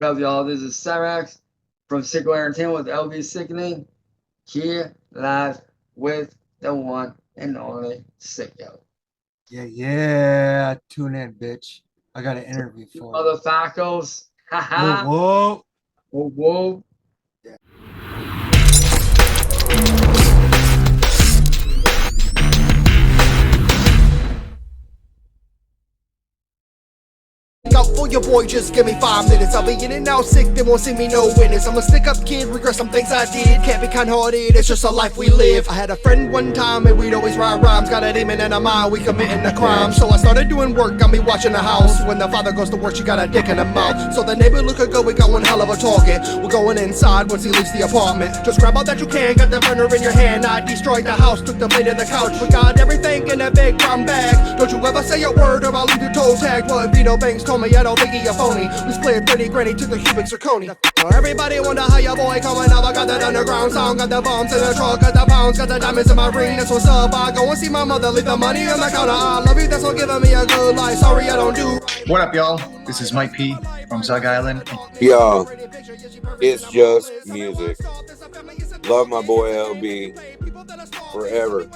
What up, y'all? This is Cyraxx from SicKKo ENT with LB Sickning, here live with the one and only SicKKo. Yeah. Tune in, bitch. I got an interview for you. Motherfuckers. Haha. Whoa. Whoa, whoa. Out for your boy, just give me 5 minutes. I'll be in and out sick, they won't see me, no witness. I'm a stick up kid, regret some things I did. Can't be kind hearted, it's just a life we live. I had a friend one time and we'd always rhyme rhymes. Got a demon in a mind, we committing a crime. So I started doing work, got me watching the house. When the father goes to work, she got a dick in the mouth. So the neighbor look good, we got one hell of a talking. We're going inside once he leaves the apartment. Just grab all that you can, got the burner in your hand. I destroyed the house, took the blade of the couch. We got everything in a big brown bag. Don't you ever say a word or I'll leave your toe tagged. What Vito Banks told me, I don't think he a phony. We split 30 granny, took the cubic zirconia. Now everybody wonder how your boy coming up. I got that underground sound, got the bombs in the truck, got the pounds, got the diamonds in my ring. That's what's up. I go and see my mother, leave the money on the counter. I love you, that's what giving me a good life. Sorry I don't do. What up, y'all? This is Mike P from Zug Island. Yo, it's just music. Love my boy LB. Forever.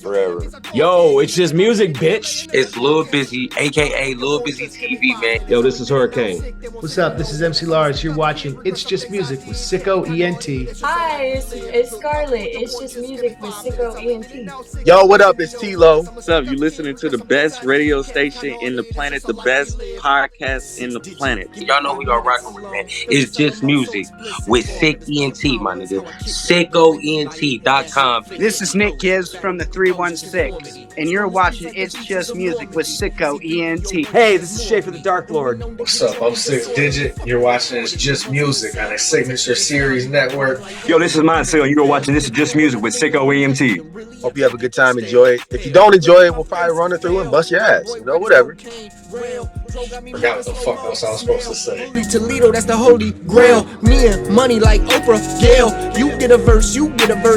Forever. Yo, it's just music, bitch. It's Lil Busy, aka Lil Busy TV, man. Yo, this is Hurricane. What's up? This is MC Lars. You're watching It's Just Music with SicKKo ENT. Hi, it's Scarlett. It's just music with SicKKo ENT. Yo, what up? It's T-Lo. What's up? You listening to the best radio station in the planet, the best podcast in the planet. Y'all know who y'all rocking with, man. It's just music with SicKKo ENT, my nigga. SicKKoENT.com. This is Nick Gibbs from the 316, and you're watching It's Just Music with SicKKo ENT. Hey, this is Shay for the Dark Lord. What's up? I'm 6Digit. You're watching It's Just Music on a Signature Series Network. Yo, this is Montel. You're watching This Is Just Music with SicKKo ENT. Hope you have a good time. Enjoy it. If you don't enjoy it, we'll probably run it through and bust your ass. You know, whatever. Forgot what the fuck else I was supposed to say. Toledo, that's the holy grail. Me and money like Oprah, Gail. You get a verse,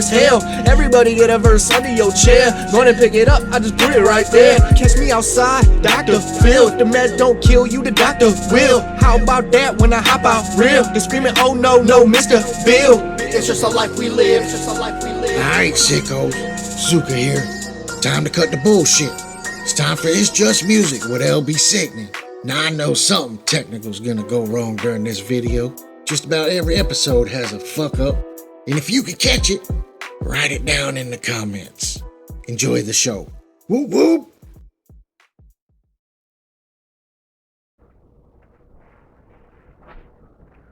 hell. Everybody get a verse under your chair. Gonna pick it up, I just put it right there. Catch me outside, Dr. Phil. If the meds don't kill you, the doctor will. How about that when I hop out real? They screaming, oh no, no, Mr. Bill. It's just a life we live. It's just a life we live. Alright, sickos. Zuka here. Time to cut the bullshit. It's time for It's Just Music with LB Sickning. Now I know something technical's gonna go wrong during this video. Just about every episode has a fuck up. And if you can catch it, write it down in the comments. Enjoy the show. Whoop whoop!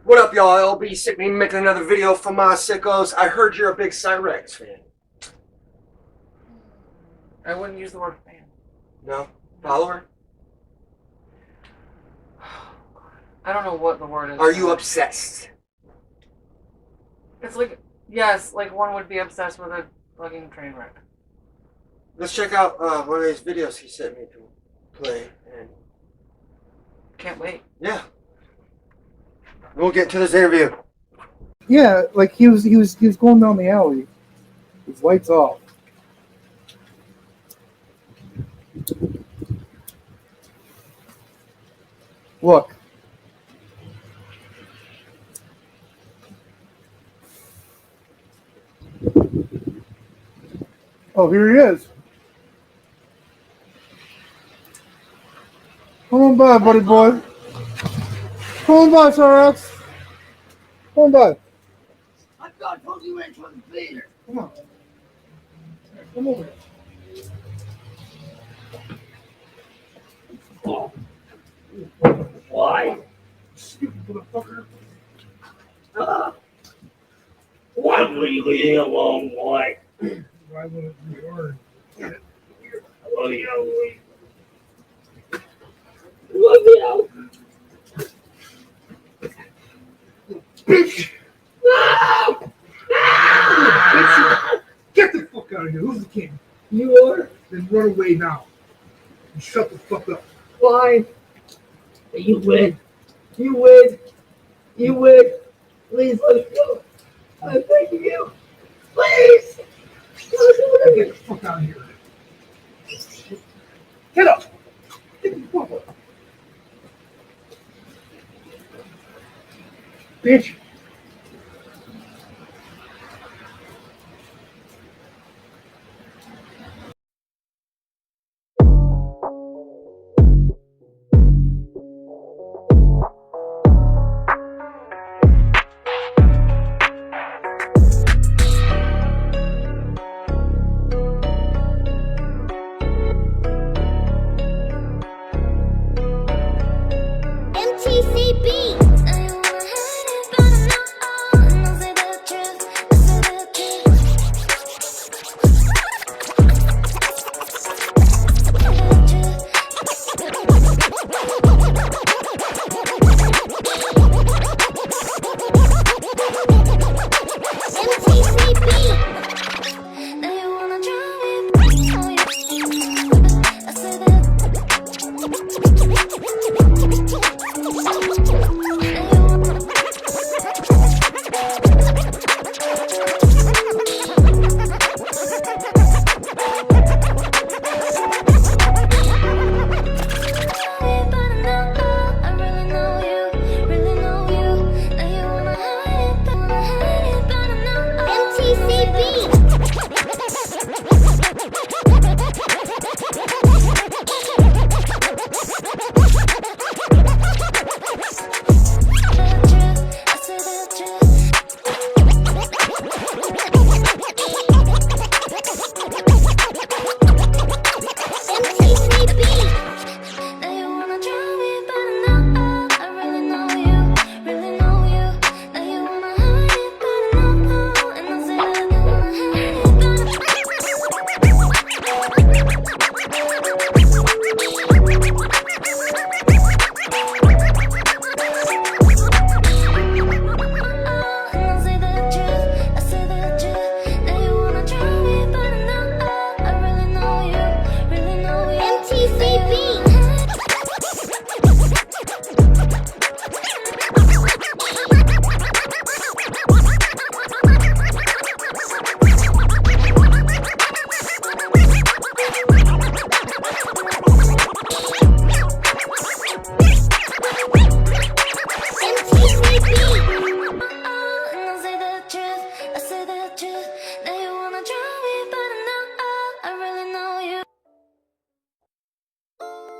What up, y'all? LB Sickning making another video for my sickos. I heard you're a big Cyraxx fan. I wouldn't use the word fan. No? Follower? I don't know what the word is. Are you obsessed? It's like, yes, like one would be obsessed with a fucking train wreck. Let's check out one of his videos he sent me to play. And can't wait. Yeah. We'll get to this interview. Yeah, like he was going down the alley. His lights off. Look. Oh, here he is. Come on by, buddy boy. Come on by, Cyraxx. Come on by. I thought I told you went to the theater. Come on. Come over here. Oh. Why? Stupid motherfucker. Why will you leave me alone? Why? Why wouldn't you order? Love you. Love you. Bitch! No! No! Get the fuck out of here. Who's the king? You are? Then run away now. And shut the fuck up. Fine. You win. You win. You win. Please let us go. I'm begging you. Please! Get the fuck out of here. Get up! Get the fuck up. Bitch.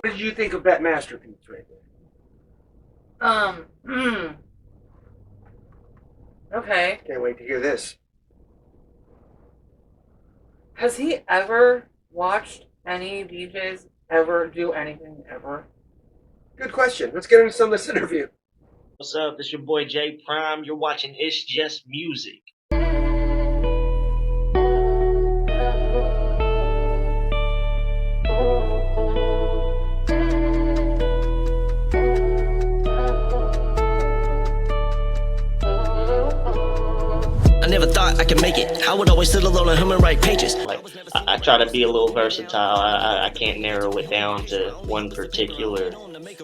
What did you think of that masterpiece right there? Okay. Can't wait to hear this. Has he ever watched any DJs ever do anything ever? Good question. Let's get into some of this interview. What's up? It's your boy J Prime. You're watching It's Just Music. I never thought I could make it. I would always sit alone and hum and write pages. Like, I try to be a little versatile. I can't narrow it down to one particular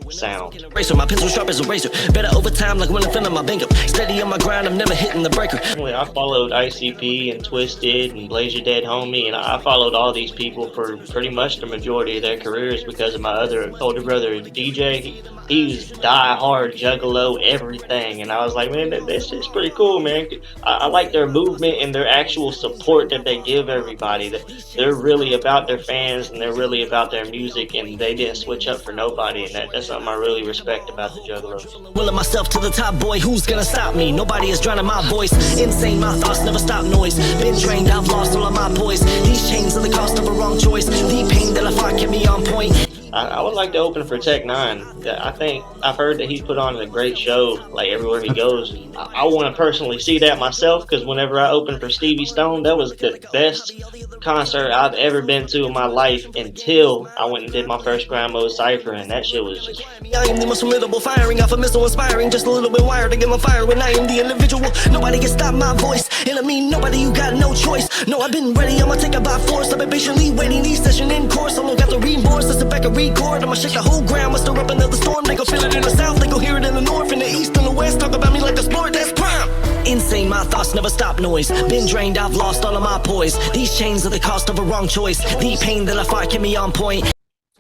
sound. Razor, my pencil sharp as a razor. Better over time, like when I'm filling my bingo. Steady on my grind, I'm never hitting the breaker. I followed ICP and Twisted and Blaze Your Dead Homie, and I followed all these people for pretty much the majority of their careers because of my other older brother, DJ. He's die-hard juggalo everything, and I was like, man, this is pretty cool, man. I like their movement and their actual support that they give everybody. They're really about their fans and they're really about their music, and they didn't switch up for nobody, and that's something I really respect about the juggalos. Willing myself to the top, boy, who's gonna stop me? Nobody is drowning my voice. Insane, my thoughts never stop noise. Been trained, I've lost all of my poise. These chains are the cost of a wrong choice. The pain that I fought can be on point. I would like to open for Tech 9. I think I've heard that he's put on a great show, like everywhere he goes. I want to personally see that myself, because whenever I opened for Stevie Stone, that was the best concert I've ever been to in my life until I went and did my first grind mode cypher, and that shit was just... I am the most formidable, firing off a missile, inspiring, just a little bit wired to get my fire when I am the individual. Nobody can stop my voice, and I mean nobody, you got no choice. No, I've been ready, I'ma take it by force. I've been patiently waiting these session in course. I'm got the remorse, let's sit back and record. I'ma shake the whole ground, muster up another storm. They gon' feel it in the south, they gon' hear it in the north, in the east, and the west. Talk about me like a sport, that's prime. Insane, my thoughts never stop noise. Been drained, I've lost all of my poise. These chains are the cost of a wrong choice. The pain that I fight can be on point.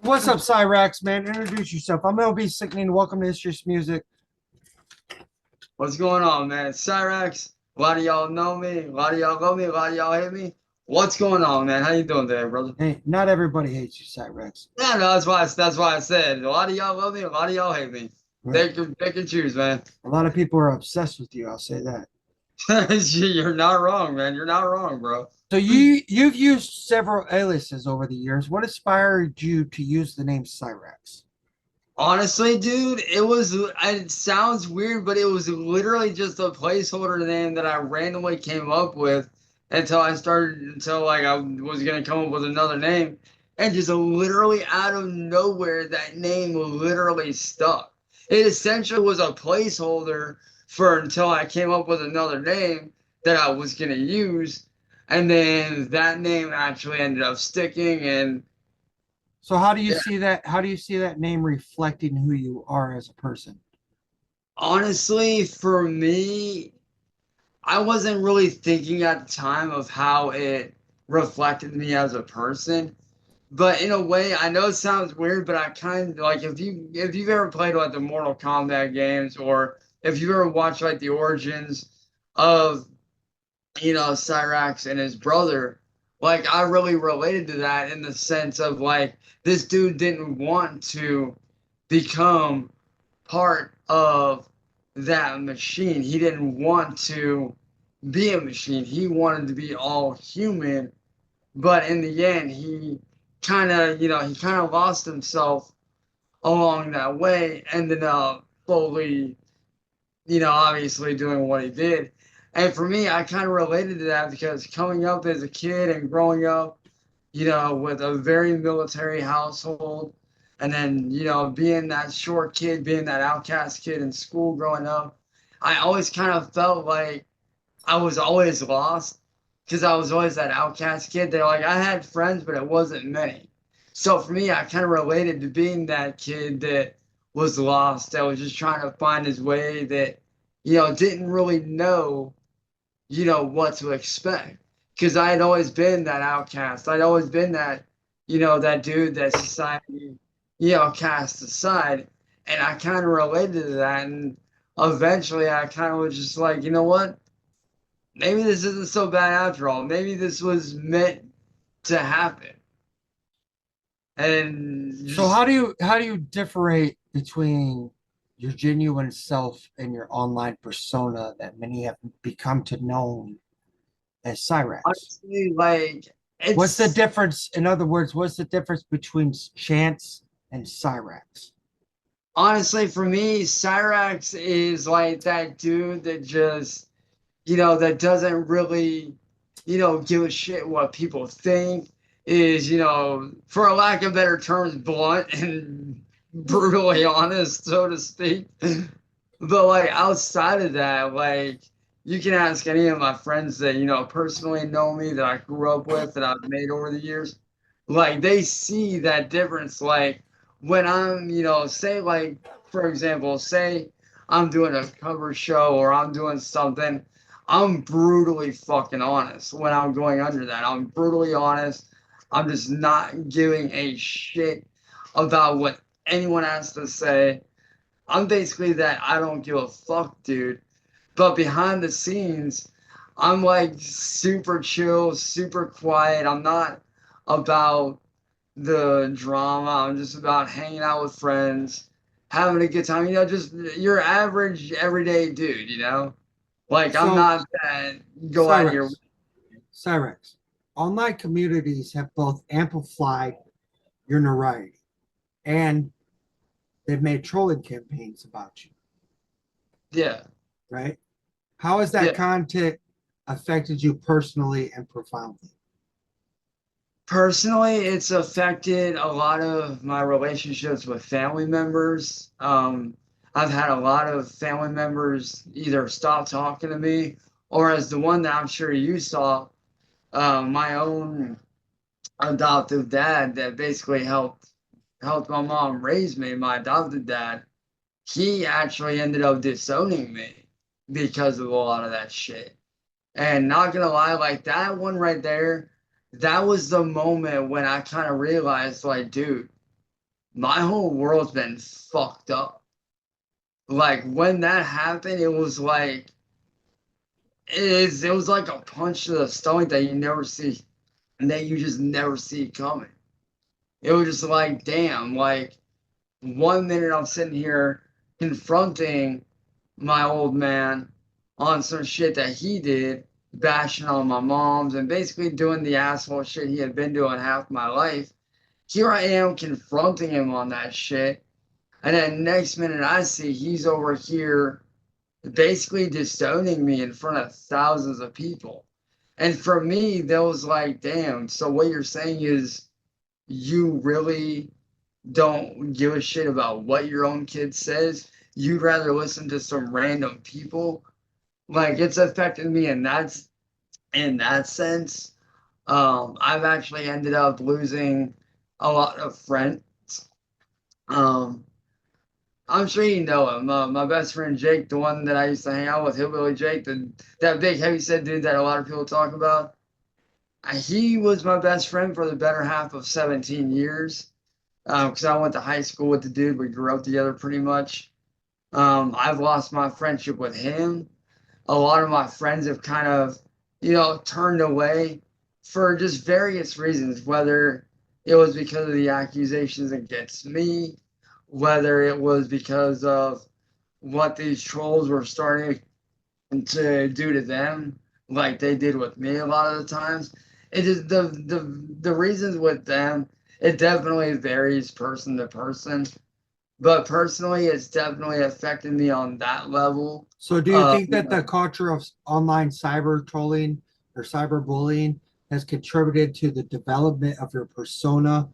What's up, Cyraxx, man? Introduce yourself. I'm LB Sickning. Welcome to It's Just Music. What's going on, man? Cyraxx. A lot of y'all know me. A lot of y'all love me. A lot of y'all hate me. What's going on, man? How you doing today, brother? Hey, not everybody hates you, Cyraxx. Yeah, no, that's why I said a lot of y'all love me. A lot of y'all hate me. Right. They can choose, man. A lot of people are obsessed with you. I'll say that. You're not wrong, man. You're not wrong, bro. So you've used several aliases over the years. What inspired you to use the name Cyraxx? Honestly, dude, it sounds weird, but it was literally just a placeholder name that I randomly came up with until I was gonna come up with another name. And just literally out of nowhere, that name literally stuck. It essentially was a placeholder for until I came up with another name that I was gonna use. And then that name actually ended up sticking. And So how do you see that? How do you see that name reflecting who you are as a person? honestly, for me, I wasn't really thinking at the time of how it reflected me as a person. But in a way, I know it sounds weird, but I kind of like if you've ever played like the Mortal Kombat games, or if you've ever watched like the origins of Cyraxx and his brother, like I really related to that in the sense of like this dude didn't want to become part of that machine. He didn't want to be a machine. He wanted to be all human. But in the end, he he kind of lost himself along that way, ended up slowly, obviously doing what he did. And for me, I kind of related to that because coming up as a kid and growing up, with a very military household, and then, being that short kid, being that outcast kid in school growing up, I always kind of felt like I was always lost because I was always that outcast kid. They're like, I had friends, but it wasn't many. So for me, I kind of related to being that kid that was lost, that was just trying to find his way, that, didn't really know, what to expect. Because I had always been that outcast. I'd always been that, that dude that society, cast aside. And I kind of related to that. And eventually I kind of was just like, you know what? Maybe this isn't so bad after all. Maybe this was meant to happen. And So how do you differentiate between your genuine self and your online persona that many have become to know as Cyraxx? Honestly, like, what's the difference? In other words, what's the difference between Chance and Cyraxx? Honestly, for me, Cyraxx is like that dude that just, that doesn't really, give a shit what people think, is, for a lack of better terms, blunt and brutally honest, so to speak. But like outside of that, like you can ask any of my friends that, personally know me, that I grew up with, that I've made over the years. Like they see that difference. Like when I'm, say like, for example, say I'm doing a cover show or I'm doing something, I'm brutally fucking honest when I'm going under that. I'm brutally honest. I'm just not giving a shit about what anyone has to say. I'm basically that I don't give a fuck, dude. But behind the scenes, I'm like super chill, super quiet. I'm not about the drama. I'm just about hanging out with friends, having a good time. Just your average everyday dude. Like I'm not that go out of your way. Cyraxx. Online communities have both amplified your notoriety and they've made trolling campaigns about you. Yeah. Right? How has that content affected you personally and profoundly? Personally, it's affected a lot of my relationships with family members. I've had a lot of family members either stop talking to me, or as the one that I'm sure you saw, my own adoptive dad that basically helped my mom raise me, my adopted dad, he actually ended up disowning me because of a lot of that shit. And not gonna lie, like that one right there, that was the moment when I kind of realized, like, dude, my whole world's been fucked up. Like when that happened, it was like it was like a punch to the stomach that you never see, and that you just never see coming. It was just like, damn, like 1 minute I'm sitting here confronting my old man on some shit that he did, bashing on my mom's and basically doing the asshole shit he had been doing half my life. Here I am confronting him on that shit. And then next minute I see he's over here basically disowning me in front of thousands of people. And for me, that was like, damn, so what you're saying is you really don't give a shit about what your own kid says. You'd rather listen to some random people. Like it's affected me in that sense. I've actually ended up losing a lot of friends. I'm sure you know him. My best friend Jake, the one that I used to hang out with, Hillbilly Jake, that big heavyset dude that a lot of people talk about. He was my best friend for the better half of 17 years. Because I went to high school with the dude. We grew up together pretty much. I've lost my friendship with him. A lot of my friends have kind of, turned away for just various reasons, whether it was because of the accusations against me, whether it was because of what these trolls were starting to do to them, like they did with me a lot of the times. It is the reasons with them, it definitely varies person to person. But personally, it's definitely affected me on that level. So do you think that the culture of online cyber trolling or cyberbullying has contributed to the development of your persona,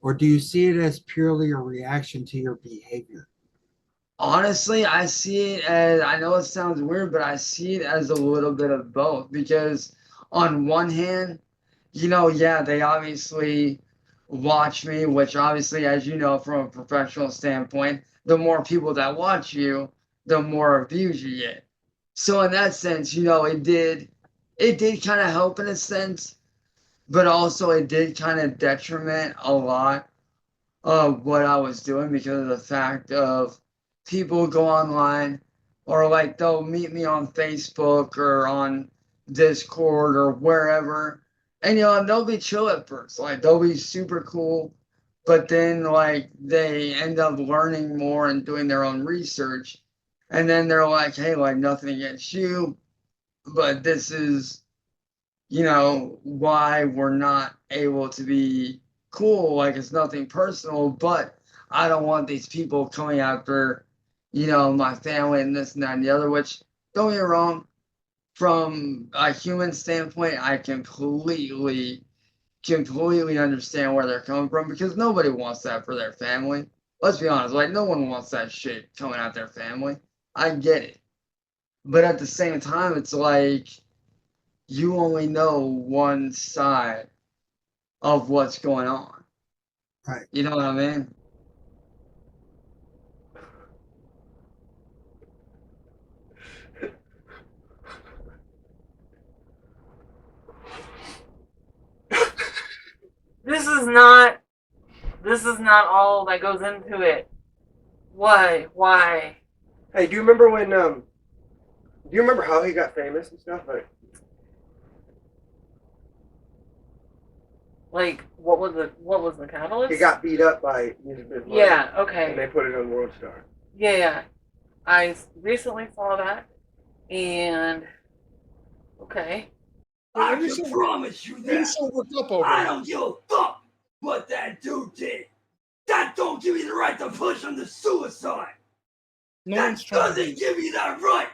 or do you see it as purely a reaction to your behavior? Honestly, I see it as, I know it sounds weird, but I see it as a little bit of both. Because on one hand, they obviously watch me, which obviously, as you know, from a professional standpoint, the more people that watch you, the more views you get. So in that sense, it did kind of help in a sense, but also it did kind of detriment a lot of what I was doing because of the fact of people go online or like they'll meet me on Facebook or on Discord or wherever. And they'll be chill at first, like they'll be super cool, but then like they end up learning more and doing their own research, and then they're like, hey, like nothing against you, but this is, why we're not able to be cool. Like it's nothing personal, but I don't want these people coming after, my family and this and that and the other. Which don't get me wrong. From a human standpoint, I completely understand where they're coming from because nobody wants that for their family. Let's be honest, like no one wants that shit coming at their family. I get it. But at the same time, it's like you only know one side of what's going on. Right. You know what I mean? This is not all that goes into it. Why? Hey, do you remember when do you remember how he got famous and stuff? Like what was the catalyst? He got beat up by music business. Yeah, okay. And they put it on World Star. Yeah. I recently saw that and okay. I can promise you that. I don't give a fuck what that dude did. That don't give you the right to push him to suicide. That doesn't give you that right.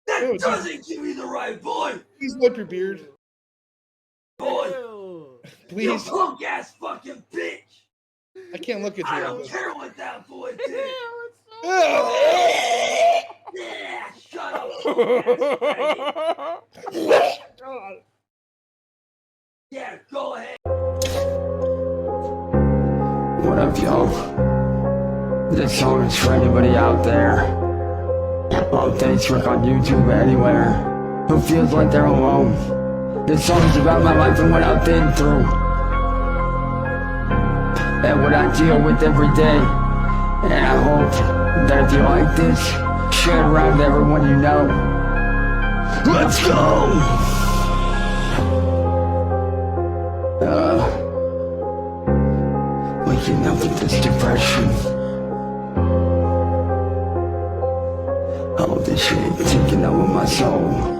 That doesn't give you the right, boy. Please wipe your beard. Boy. Please. You punk ass fucking bitch. I can't look at you. I don't care what that boy did. Yeah, shut up. Yeah, go ahead. What up, yo? This song is for anybody out there, on Facebook, on YouTube, anywhere, who feels like they're alone. This song is about my life and what I've been through, and what I deal with every day. And I hope Then if you like this, share it around to everyone you know. Let's go! Waking up with this depression. All this shit taking over my soul.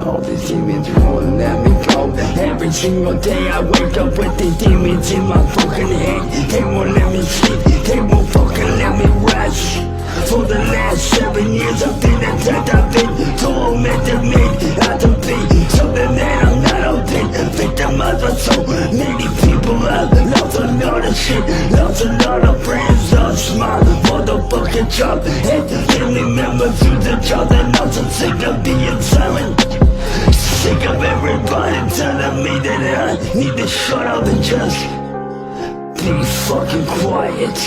All these demons won't let me go. Every single day I wake up with these demons in my fucking head. They won't let me sleep, they won't fucking let me rest. For the last 7 years I've been attacked, I've been tormented, made out to be something that I'm not. I've been victimized by so many people. I've lost a lot of shit, lost a lot of friends, lost my motherfucking job, and family members through the job. And I'm so sick of being silent, sick of everybody telling me that I need to shut up and just be fucking quiet.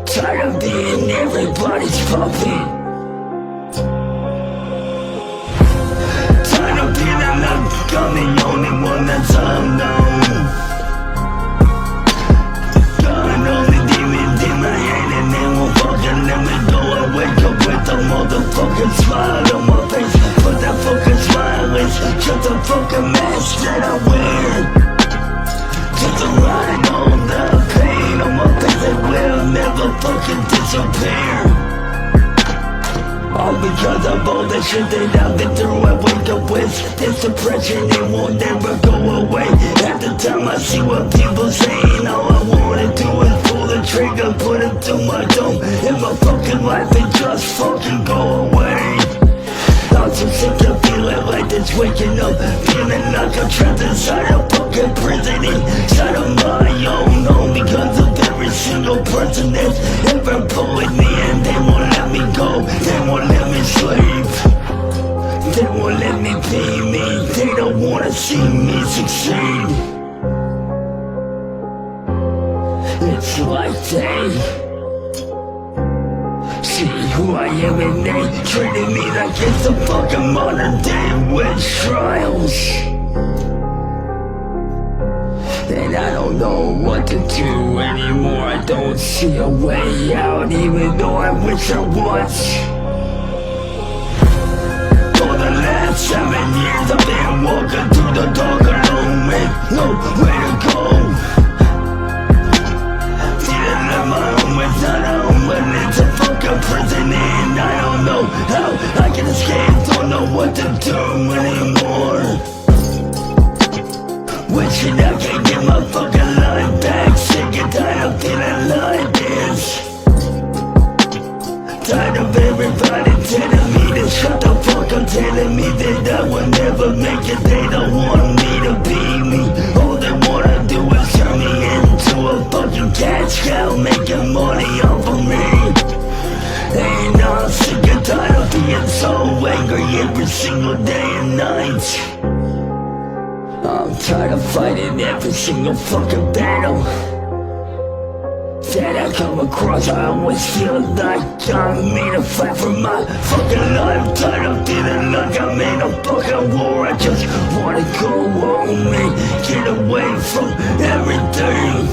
Tired of being everybody's puppet. Tired of feeling like I'm the only one that's unknown. Got all the demons in my head and they won't fucking let me go. I wake up with a motherfucking smile on my face, but that fucking smile is just a fucking mask that I wear. Just to ride all the pain on my face that will never fucking disappear. All because of all the shit that I've been through. I wake up with this depression, it won't never go away. At the time I see what people saying, all I wanna do is pull the trigger, put it to my dome, and my fucking life and just fucking go away. I'm so sick of feeling like this, waking up, feeling like I'm trapped inside a fucking prison, inside of my own home, because of every single person that's ever bullied me. And they won't let me go, they won't let me sleep, they won't let me be me, they don't wanna see me succeed. It's like they see who I am and they treated me like it's a fucking modern day witch trials. And I don't know what to do anymore, I don't see a way out, even though I wish I was. For the last 7 years I've been walking through the dark alone with nowhere to go. Feeling like my home without a home, but it's a fucking prison and I don't know how I can escape, don't know what to do anymore. Wishing I can get my fucking life back, sick and tired of feeling like this. Tired of everybody telling me to shut the fuck up, telling me that I will never make it. They don't want me to be me, all they wanna do is turn me into a fucking cash cow, making money off of me. And I'm sick and tired of being so angry every single day and night. I'm tired of fighting every single fucking battle that I come across. I always feel like I'm made to fight for my fucking life. Tired of feeling like I'm in a fucking war. I just wanna go home and get away from everything.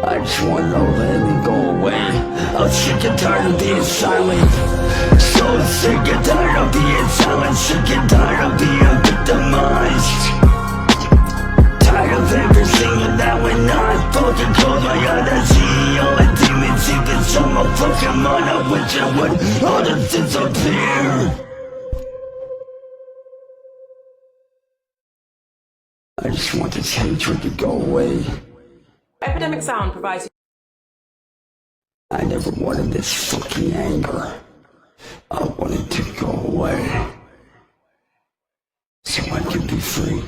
I just wanna let it go away. I'm sick and tired of being silent, so sick and tired of being silent, sick and tired of being victimized. Tired of every single night when I fucking close my eyes, I see all the demons deep inside my fucking mind. I wish I would all just disappear. I just want this hatred to go away. Epidemic Sound provides. I never wanted this fucking anger. I wanted to go away, so I could be free.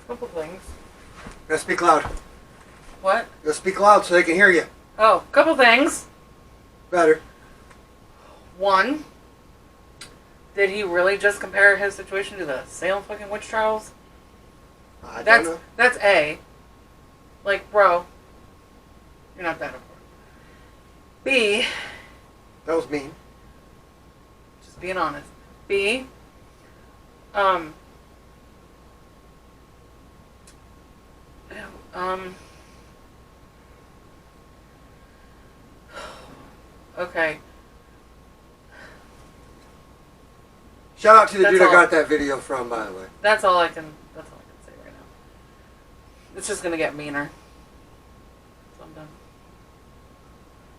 Couple things. You gotta speak loud. What? You gotta speak loud so they can hear you. Oh, couple things. Better. One, did he really just compare his situation to the Salem fucking witch trials? I don't know. That's A. Like, bro, you're not that important. B. That was mean. Just Just being honest. B, okay. Shout out to the That's dude I all. got that video from, by the way. That's all I can say right now. It's just gonna get meaner. So I'm done.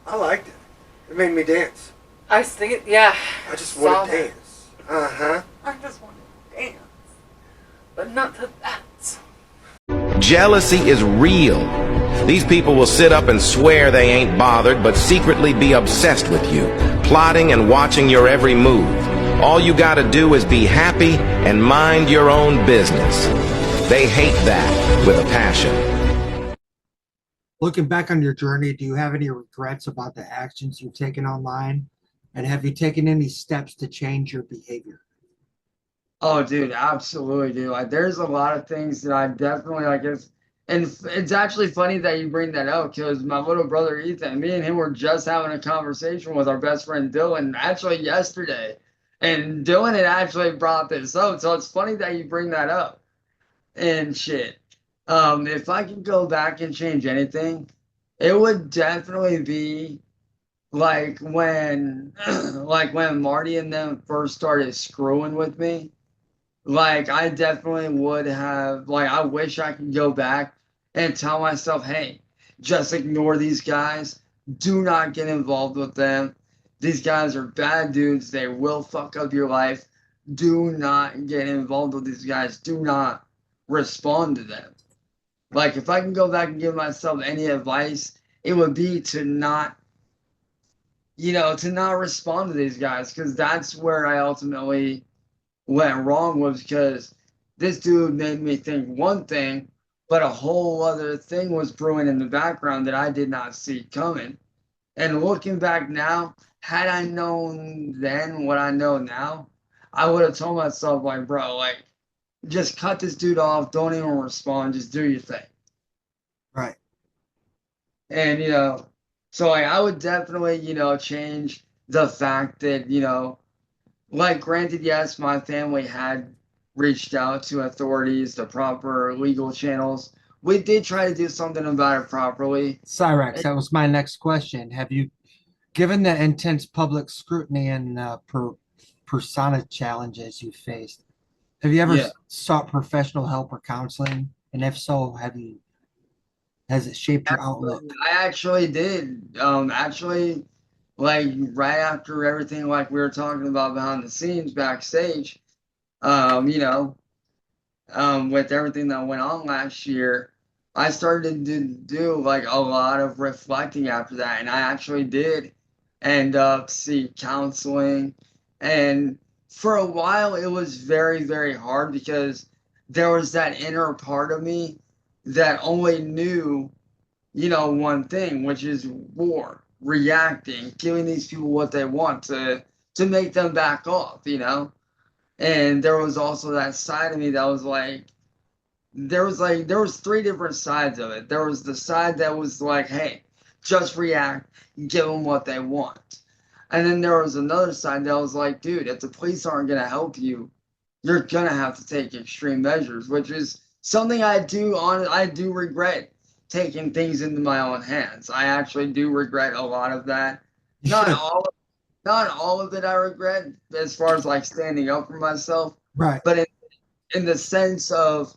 I liked it. It made me dance. I think it, yeah. I just Saw want to that. dance. Uh-huh. I just want to dance. But not to that. Jealousy is real. These people will sit up and swear they ain't bothered, but secretly be obsessed with you, plotting and watching your every move. All you gotta do is be happy and mind your own business. They hate that with a passion. Looking back on your journey, do you have any regrets about the actions you've taken online? And have you taken any steps to change your behavior? Oh, dude, absolutely, dude. Like, there's a lot of things that I definitely like. It's actually funny that you bring that up because my little brother Ethan, me and him were just having a conversation with our best friend Dylan actually yesterday, and Dylan had actually brought this up. So it's funny that you bring that up and shit. If I could go back and change anything, it would definitely be like when, like when Marty and them first started screwing with me. Like, I definitely would have, like, I wish I could go back and tell myself, hey, just ignore these guys. Do not get involved with them. These guys are bad dudes. They will fuck up your life. Do not get involved with these guys. Do not respond to them. Like, if I can go back and give myself any advice, it would be to not, to not respond to these guys, because that's where I ultimately went wrong, was because this dude made me think one thing, but a whole other thing was brewing in the background that I did not see coming. And looking back now, had I known then what I know now, I would have told myself, like, bro, like, just cut this dude off. Don't even respond. Just do your thing. Right. And, so like, I would definitely, change the fact that, like, granted, yes, my family had reached out to authorities, the proper legal channels. We did try to do something about it properly. Cyraxx, that was my next question. Have you, given the intense public scrutiny and persona challenges you faced, have you ever sought professional help or counseling? And if so, has it shaped your outlook? I actually did. Actually, like right after everything, like we were talking about behind the scenes, backstage, with everything that went on last year, I started to do like a lot of reflecting after that, and I actually did end up seek counseling. And for a while, it was very, very hard because there was that inner part of me that only knew, one thing, which is war, reacting, giving these people what they want to make them back off, And there was also that side of me that was like, there was three different sides of it. There was the side that was like, hey, just react, give them what they want. And then there was another side that was like, dude, if the police aren't going to help you, you're going to have to take extreme measures, which is something I do regret, taking things into my own hands. I actually do regret a lot of that. Not all of it I regret, as far as like standing up for myself. Right. But in the sense of,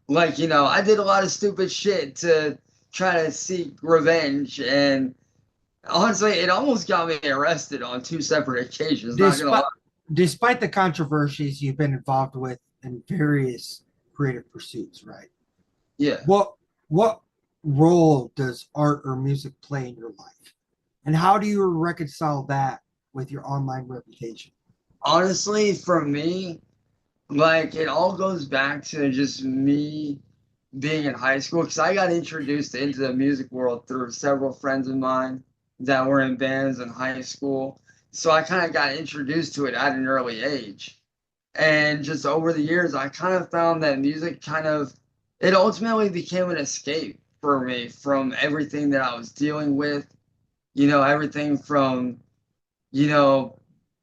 like, I did a lot of stupid shit to try to seek revenge, and honestly, it almost got me arrested on 2 separate occasions. Despite the controversies you've been involved with in various creative pursuits, right? Yeah. What role does art or music play in your life? And how do you reconcile that with your online reputation? Honestly, for me, like, it all goes back to just me being in high school, because I got introduced into the music world through several friends of mine that were in bands in high school. So I kind of got introduced to it at an early age. And just over the years, I kind of found that music it ultimately became an escape for me from everything that I was dealing with, everything from,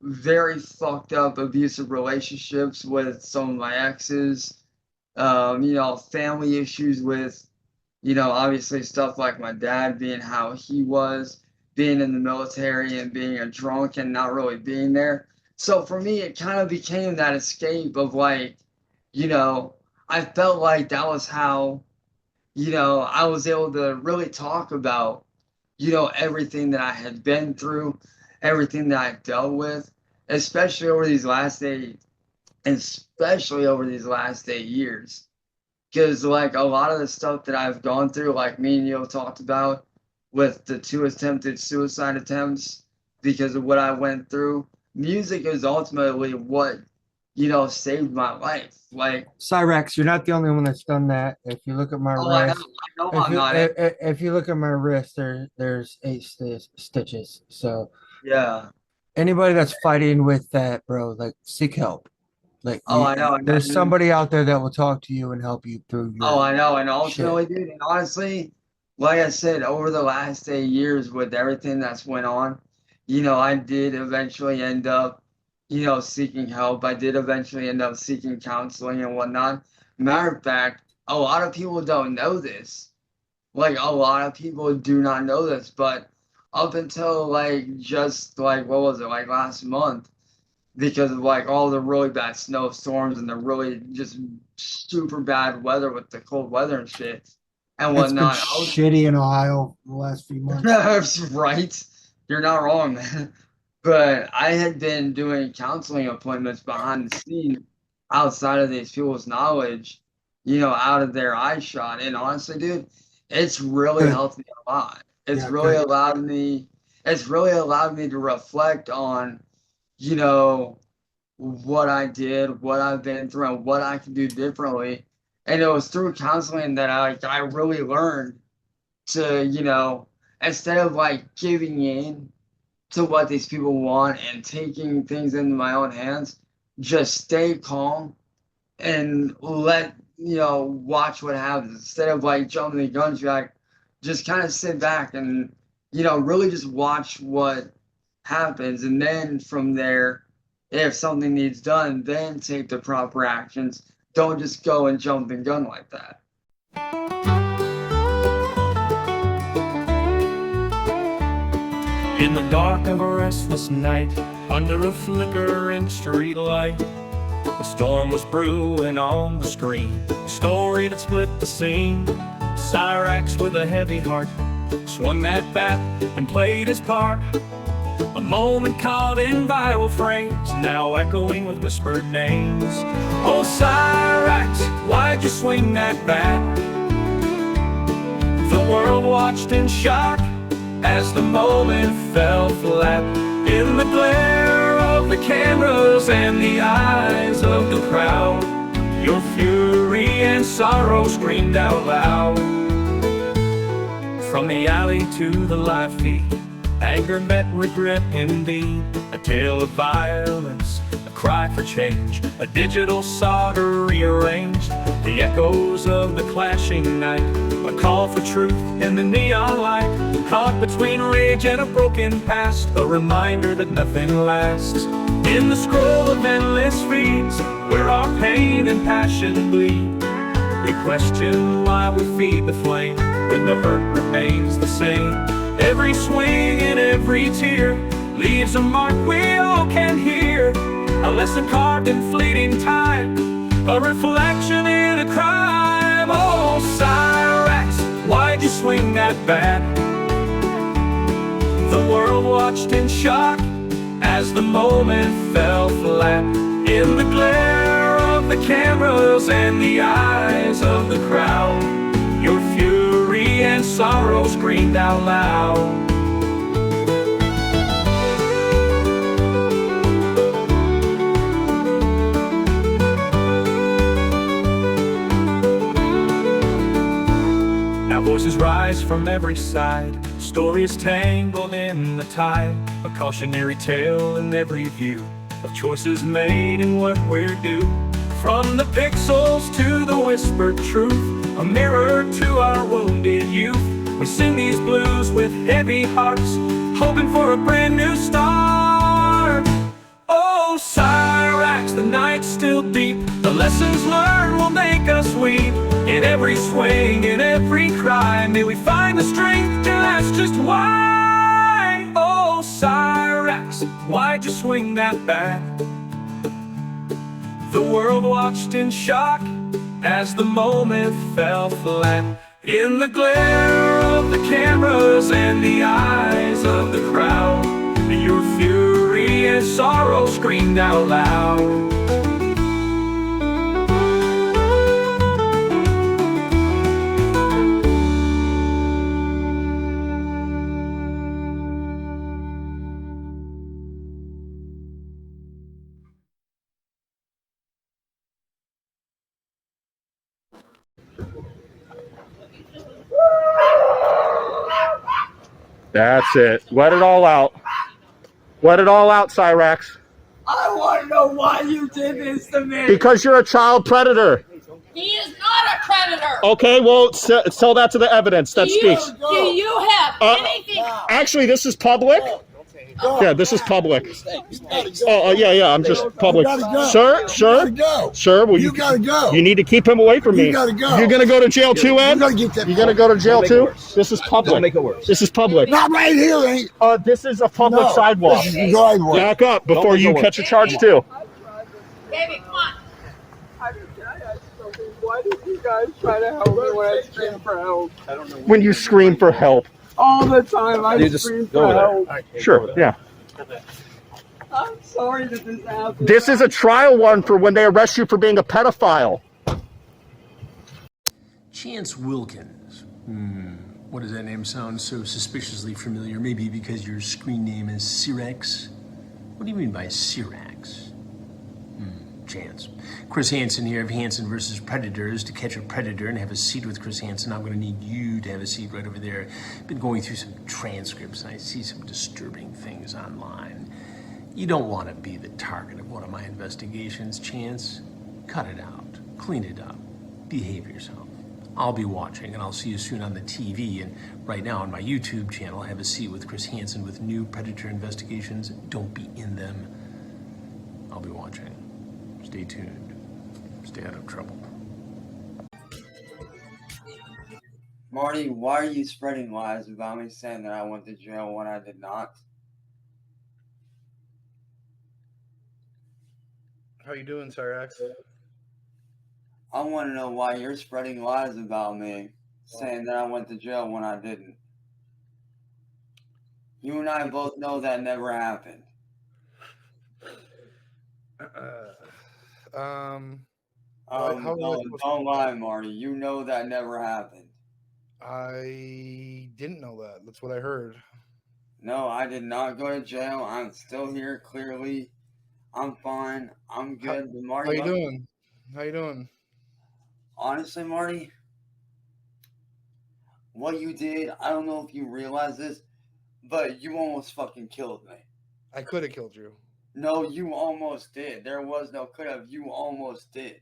very fucked up abusive relationships with some of my exes. Family issues with, obviously stuff like my dad being how he was, being in the military and being a drunk and not really being there. So for me, it kind of became that escape of like, I felt like that was how, I was able to really talk about, everything that I had been through, everything that I dealt with, especially over these last 8 years. Because like a lot of the stuff that I've gone through, like me and you talked about with the 2 attempted suicide attempts because of what I went through, music is ultimately what, saved my life. Like Cyraxx, you're not the only one that's done that. If you look at my I wrist, know if I'm you, not if you look at my wrist, there's 8 stitches. So yeah. anybody that's fighting with that, bro, like seek help. Like I know. there's somebody out there that will talk to you and help you through your I know. And shit. ultimately, dude, and honestly, like I said, over the last 8 years with everything that's went on, I did eventually end up, seeking help. I did eventually end up seeking counseling and whatnot. Matter of fact, a lot of people don't know this. Like a lot of people do not know this, but up until like just like what was it, like last month, because of like all the really bad snowstorms and the really just super bad weather with the cold weather and shit and It's been whatnot. shitty in Ohio the last few months. Right? You're not wrong, man. But I had been doing counseling appointments behind the scene outside of these people's knowledge, out of their eye shot. And honestly, dude, it's really helped me a lot. It's really allowed me to reflect on, what I did, what I've been through, and what I can do differently. And it was through counseling that I really learned to, instead of like giving in to what these people want and taking things into my own hands, just stay calm and watch what happens. Instead of like jumping the guns, like just kind of sit back and, really just watch what happens. And then from there, if something needs done, then take the proper actions. Don't just go and jump and gun like that. In the dark of a restless night, under a flickering street light, the storm was brewing on the screen. A story that split the scene. Cyraxx with a heavy heart swung that bat and played his part. A moment caught in viral frames, now echoing with whispered names. Oh Cyraxx, why'd you swing that bat? The world watched in shock as the moment fell flat. In the glare of the cameras and the eyes of the crowd, your fury and sorrow screamed out loud. From the alley to the live feed, anger met regret indeed. A tale of violence, a cry for change, a digital saga rearranged. The echoes of the clashing night, a call for truth in the neon light. Caught between rage and a broken past, a reminder that nothing lasts. In the scroll of endless feeds, where our pain and passion bleed, we question why we feed the flame when the hurt remains the same. Every swing and every tear leaves a mark we all can hear. A lesson carved in fleeting time, a reflection in a crime. Oh Cyraxx, why'd you swing that bat? The world watched in shock as the moment fell flat. In the glare of the cameras and the eyes of the crowd, your fury and sorrow screamed out loud. Now voices rise from every side, stories tangled in the tide, a cautionary tale in every view of choices made in what we're due. From the pixels to the whispered truth, a mirror to our wounded youth. We sing these blues with heavy hearts, hoping for a brand new start. night's still deep. The lessons learned will make us weep. In every swing, in every cry, may we find the strength to ask just why. Oh, Cyraxx, why'd you swing that bat? The world watched in shock as the moment fell flat. In the glare of the cameras and the eyes of the crowd, your fury and sorrow screamed out loud. That's it. Let it all out. Let it all out, Cyraxx. I want to know why you did this to me. Because you're a child predator. He is not a predator. Okay, well, tell that to the evidence that speaks. Do you have anything? Actually, this is public. Yeah, this is public. Oh, yeah, I'm just public. Sir, will you gotta go. You need to keep him away from me. You gotta go. You're gonna go to jail too, Ed? You're gonna go to jail too? This is public. Don't make it worse. This is public. Not right here, ain't. This is a public sidewalk. This is the driveway. Back up before you catch a charge too. Baby, come on. Why did you guys try to help me when I screamed for help? I don't know. When you scream for help. All the time I scream for help. Sure, yeah. I'm sorry that this happened. This is a trial one for when they arrest you for being a pedophile. Chance Wilkins. What does that name sound so suspiciously familiar? Maybe because your screen name is Cyraxx? What do you mean by Cyraxx? Chance. Chris Hansen here of Hansen versus Predators. To catch a predator and have a seat with Chris Hansen, I'm going to need you to have a seat right over there. Been going through some transcripts and I see some disturbing things online. You don't want to be the target of one of my investigations, Chance. Cut it out. Clean it up. Behave yourself. I'll be watching and I'll see you soon on the TV. And right now on my YouTube channel, I have a seat with Chris Hansen with new Predator investigations. Don't be in them. I'll be watching. Stay tuned. Stay out of trouble. Marty, why are you spreading lies about me saying that I went to jail when I did not? How you doing, Cyraxx? I want to know why you're spreading lies about me, saying that I went to jail when I didn't. You and I both know that never happened. Don't lie, Marty. You know that never happened. I didn't know that. That's what I heard. No, I did not go to jail. I'm still here, clearly. I'm fine. I'm good. Marty, how you doing? How you doing? Honestly, Marty, what you did, I don't know if you realize this, but you almost fucking killed me. I could have killed you. No, you almost did. There was no could have. You almost did.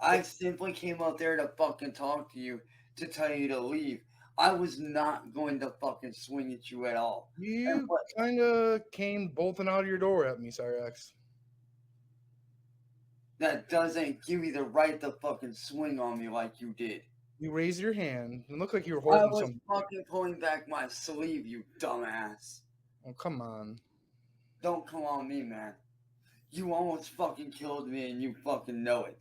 I simply came up there to fucking talk to you, to tell you to leave. I was not going to fucking swing at you at all. You kind of came bolting out of your door at me, Cyraxx. That doesn't give you the right to fucking swing on me like you did. You raised your hand. It looked like you were holding something. I was fucking pulling back my sleeve, you dumbass. Oh, come on. Don't come on me, man. You almost fucking killed me and you fucking know it.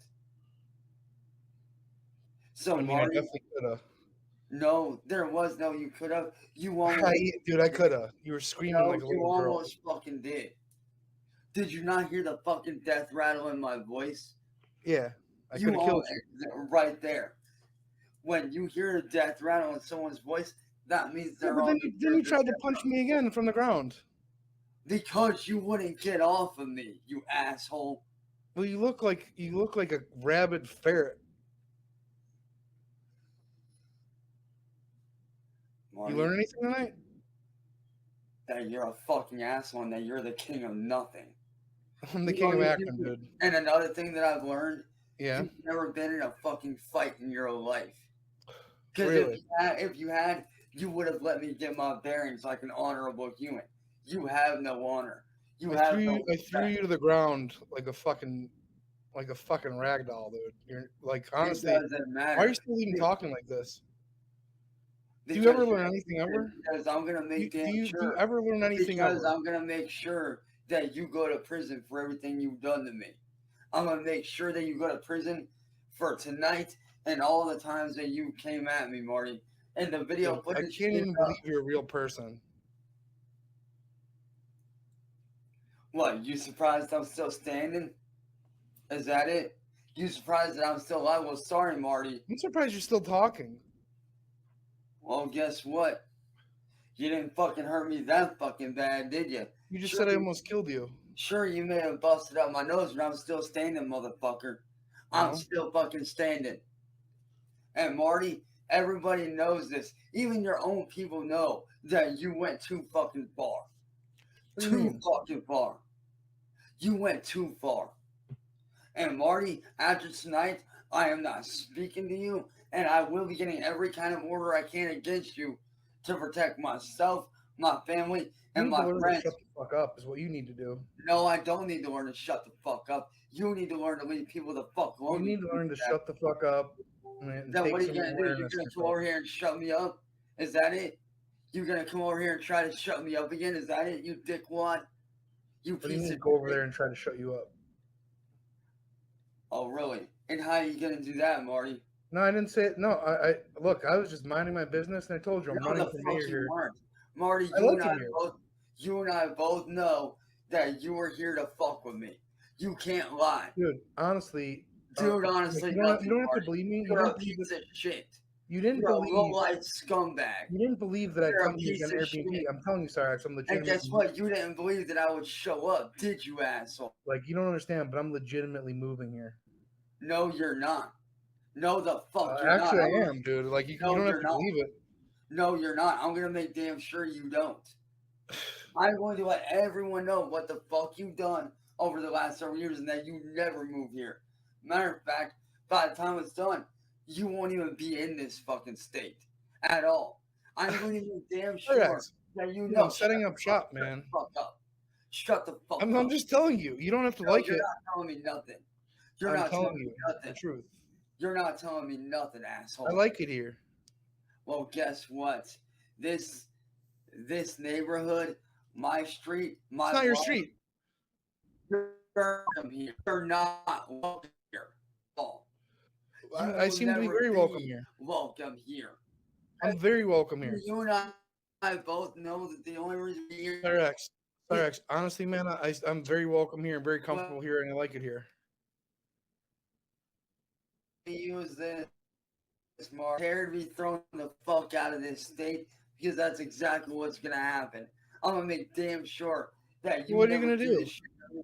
So, I Marty, definitely could have. No, there was no you could have. You almost... Dude, I could have. You were screaming like a little girl. You almost fucking did. Did you not hear the fucking death rattle in my voice? Yeah, I could have killed you. Right there. When you hear a death rattle in someone's voice, that means they're but then you tried to punch me again from the ground. Because you wouldn't get off of me, you asshole. Well, you look like a rabid ferret. Marty, you learn anything tonight? That you're a fucking asshole and that you're the king of nothing. I'm the king of Akron, dude. And another thing that I've learned, yeah, you've never been in a fucking fight in your life. Because really? if you had, you would have let me get my bearings like an honorable human. You have no honor. You I have threw no you. I threw respect. you to the ground like a fucking rag doll, dude. You're like, It honestly, doesn't why are matter. you still even talking like this? Do you Because ever learn anything ever? because I'm gonna make damn Do you sure. ever learn anything Because ever? I'm gonna make sure that you go to prison for everything you've done to me. I'm gonna make sure that you go to prison for tonight and all the times that you came at me, Marty. And the video Dude, I footage can't is even up. believe you're a real person. What? You surprised I'm still standing? Is that it? You surprised that I'm still alive? Well, sorry, Marty. I'm surprised you're still talking. Well, guess what? You didn't fucking hurt me that fucking bad, did you? You just Sure, said I almost killed you. Sure, you may have busted up my nose, but I'm still standing, motherfucker. I'm No. still fucking standing. And Marty, everybody knows this. Even your own people know that you went too fucking far. What do you mean? Fucking far. You went too far. And Marty, after tonight, I am not speaking to you, and I will be getting every kind of order I can against you to protect myself, my family, You and need to my learn to friends. shut the fuck up is what you need to do. No, I don't need to learn to shut the fuck up. You need to learn to leave people the fuck You alone. need to learn to shut the fuck up and Then take what are you some gonna do? You're awareness. gonna come over here and shut me up? Is that it? You're gonna come over here and try to shut me up again? Is that it? You dickwad? You What do you piece mean of go over shit. there and try to shut you up? Oh, really? And how are you gonna do that, Marty? No, I didn't say it. No, I look, I was just minding my business and I told you I'm No, running the for fuck mayor you here. weren't. Marty, I like it here. you and I both know that you were here to fuck with me. You can't lie. Dude, honestly. Dude, honestly, you don't have Marty. to believe me. You You're a didn't believe piece that. of shit. You didn't You're a believe. low-life scumbag. You didn't believe that I'd You're a come here piece on of Airbnb. shit. I'm telling you, Cyraxx, I'm And legitimate. guess what? You didn't believe that I would show up, did you, asshole? Like, you don't understand, but I'm legitimately moving here. No, you're not. No, the fuck you're Actually, not. I am, dude. Like, you No, don't have you're to not. believe it. No, you're not. I'm gonna make damn sure you don't. I'm going to let everyone know what the fuck you've done over the last several years and that you never move here. Matter of fact, by the time it's done, you won't even be in this fucking state at all. I'm going to be damn sure Cyraxx, that you dude, know. I'm setting up shop, man. Fuck up. Shut the fuck up. I'm just telling you. You don't have to No, like you're it. not telling me nothing. You're I'm not telling telling me you nothing. the truth. You're not telling me nothing, asshole. I like it here. Well, guess what? This neighborhood, my street, my It's not your block, street. You're welcome here. You're not welcome here. Oh. I seem to be very welcome here. Welcome here. I'm very welcome here. You and I both know that the only reason we're here. Cyraxx, honestly, man, I'm very welcome here and very comfortable here, and I like it here. Use this, Mark. Prepare to be thrown the fuck out of this state because that's exactly what's gonna happen. I'm gonna make damn sure that you. What are you gonna do do? this shit to me.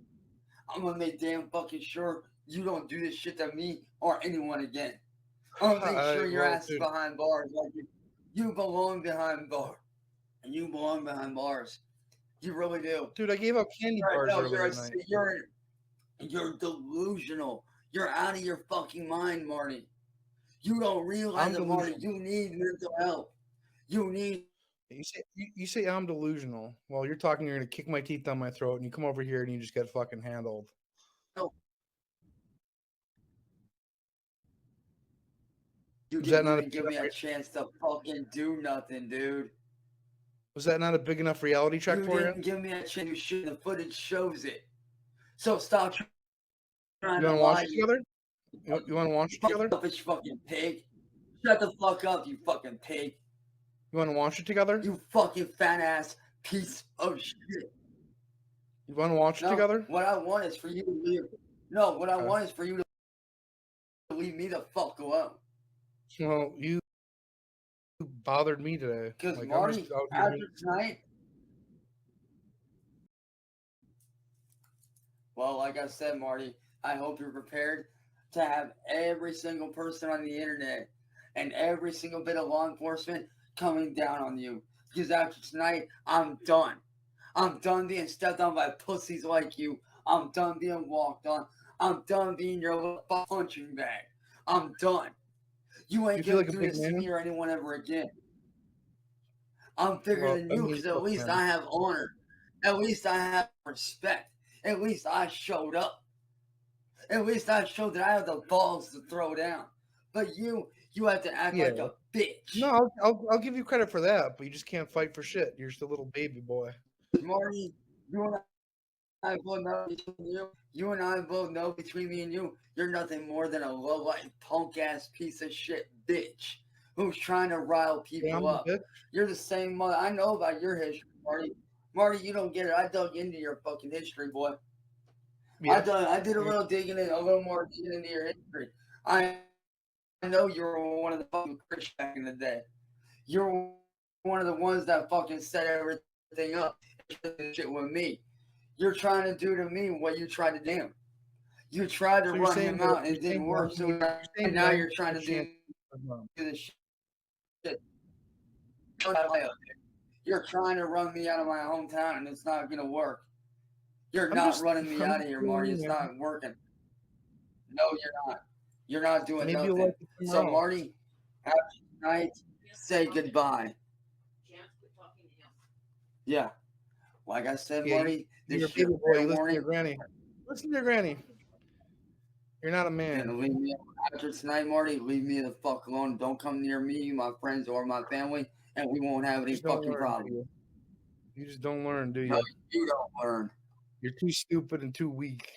I'm gonna make damn fucking sure you don't do this shit to me or anyone again. I'm gonna make sure your ass is behind bars. Like you belong behind bars, and you belong behind bars. You really do. Dude, I gave out candy bars earlier tonight. You're delusional. You're out of your fucking mind, Marty. You don't realize that, Marty. You need mental help. You need. You say I'm delusional. Well, you're talking. You're gonna kick my teeth down my throat, and you come over here and you just get fucking handled. No. You Was that didn't not even give me a chance to fucking do nothing, dude. Was that not a big enough reality check for you? You didn't give me a chance to shoot. The footage shows it. So stop trying You to want to watch lie. it together? You want to watch it together? Selfish fucking pig. Shut the fuck up, you fucking pig. You want to watch it together? You fucking fat ass piece of shit. You want to watch it together? What I want is for you to leave. No, what I want is for you to leave me the fuck alone. Well, you bothered me today. Because Like, Marty, after tonight, well, like I said, Marty, I hope you're prepared to have every single person on the internet and every single bit of law enforcement coming down on you. Because after tonight, I'm done. I'm done being stepped on by pussies like you. I'm done being walked on. I'm done being your little punching bag. I'm done. You ain't gonna do this to me or anyone ever again. I'm bigger than you because at least I have honor. At least I have respect. At least I showed up. At least I showed that I have the balls to throw down. But you have to act like a bitch. No, I'll give you credit for that, but you just can't fight for shit. You're just a little baby boy. Marty, you and I both know between you. You and I both know between me and you, you're nothing more than a low-life, punk-ass piece of shit bitch who's trying to rile people up. You're the same mother. I know about your history, Marty. Marty, you don't get it. I dug into your fucking history, boy. Yeah. I did a little digging in, a little more digging into your history. I know you were one of the fucking Christians back in the day. You're one of the ones that fucking set everything up. Shit with me. You're trying to do to me what you tried to do him. You tried to run him out and it didn't work. So now you're trying to do this shit. You're trying to run me out of my hometown and it's not going to work. You're not running me out of here, Marty. It's not working. No, you're not. You're not doing nothing. So, Marty, after tonight, say goodbye. Yeah. Like I said, Marty, you're a baby boy. Listen to your granny. Listen to your granny. You're not a man. Leave me after tonight, Marty. Leave me the fuck alone. Don't come near me, my friends, or my family, and we won't have any fucking problem. You just don't learn, do you? No, you don't learn. You're too stupid and too weak.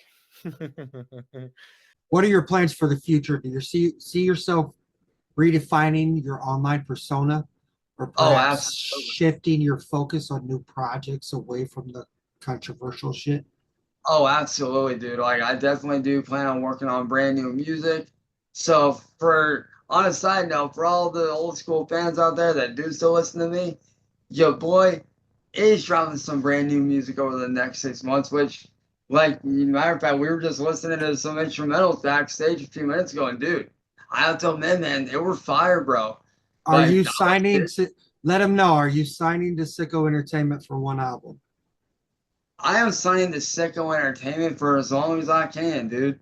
What are your plans for the future? Do you see yourself redefining your online persona, or perhaps shifting your focus on new projects away from the controversial shit? Oh, absolutely, dude. Like, I definitely do plan on working on brand new music. So, on a side note, for all the old school fans out there that do still listen to me, your boy is dropping some brand new music over the next 6 months, which, like, matter of fact, we were just listening to some instrumentals backstage a few minutes ago, and dude, I have to admit, man, they were fire, bro. Are you signing to, let them know, are you signing to SicKKo Entertainment for one album? I am signing to SicKKo Entertainment for as long as I can, dude.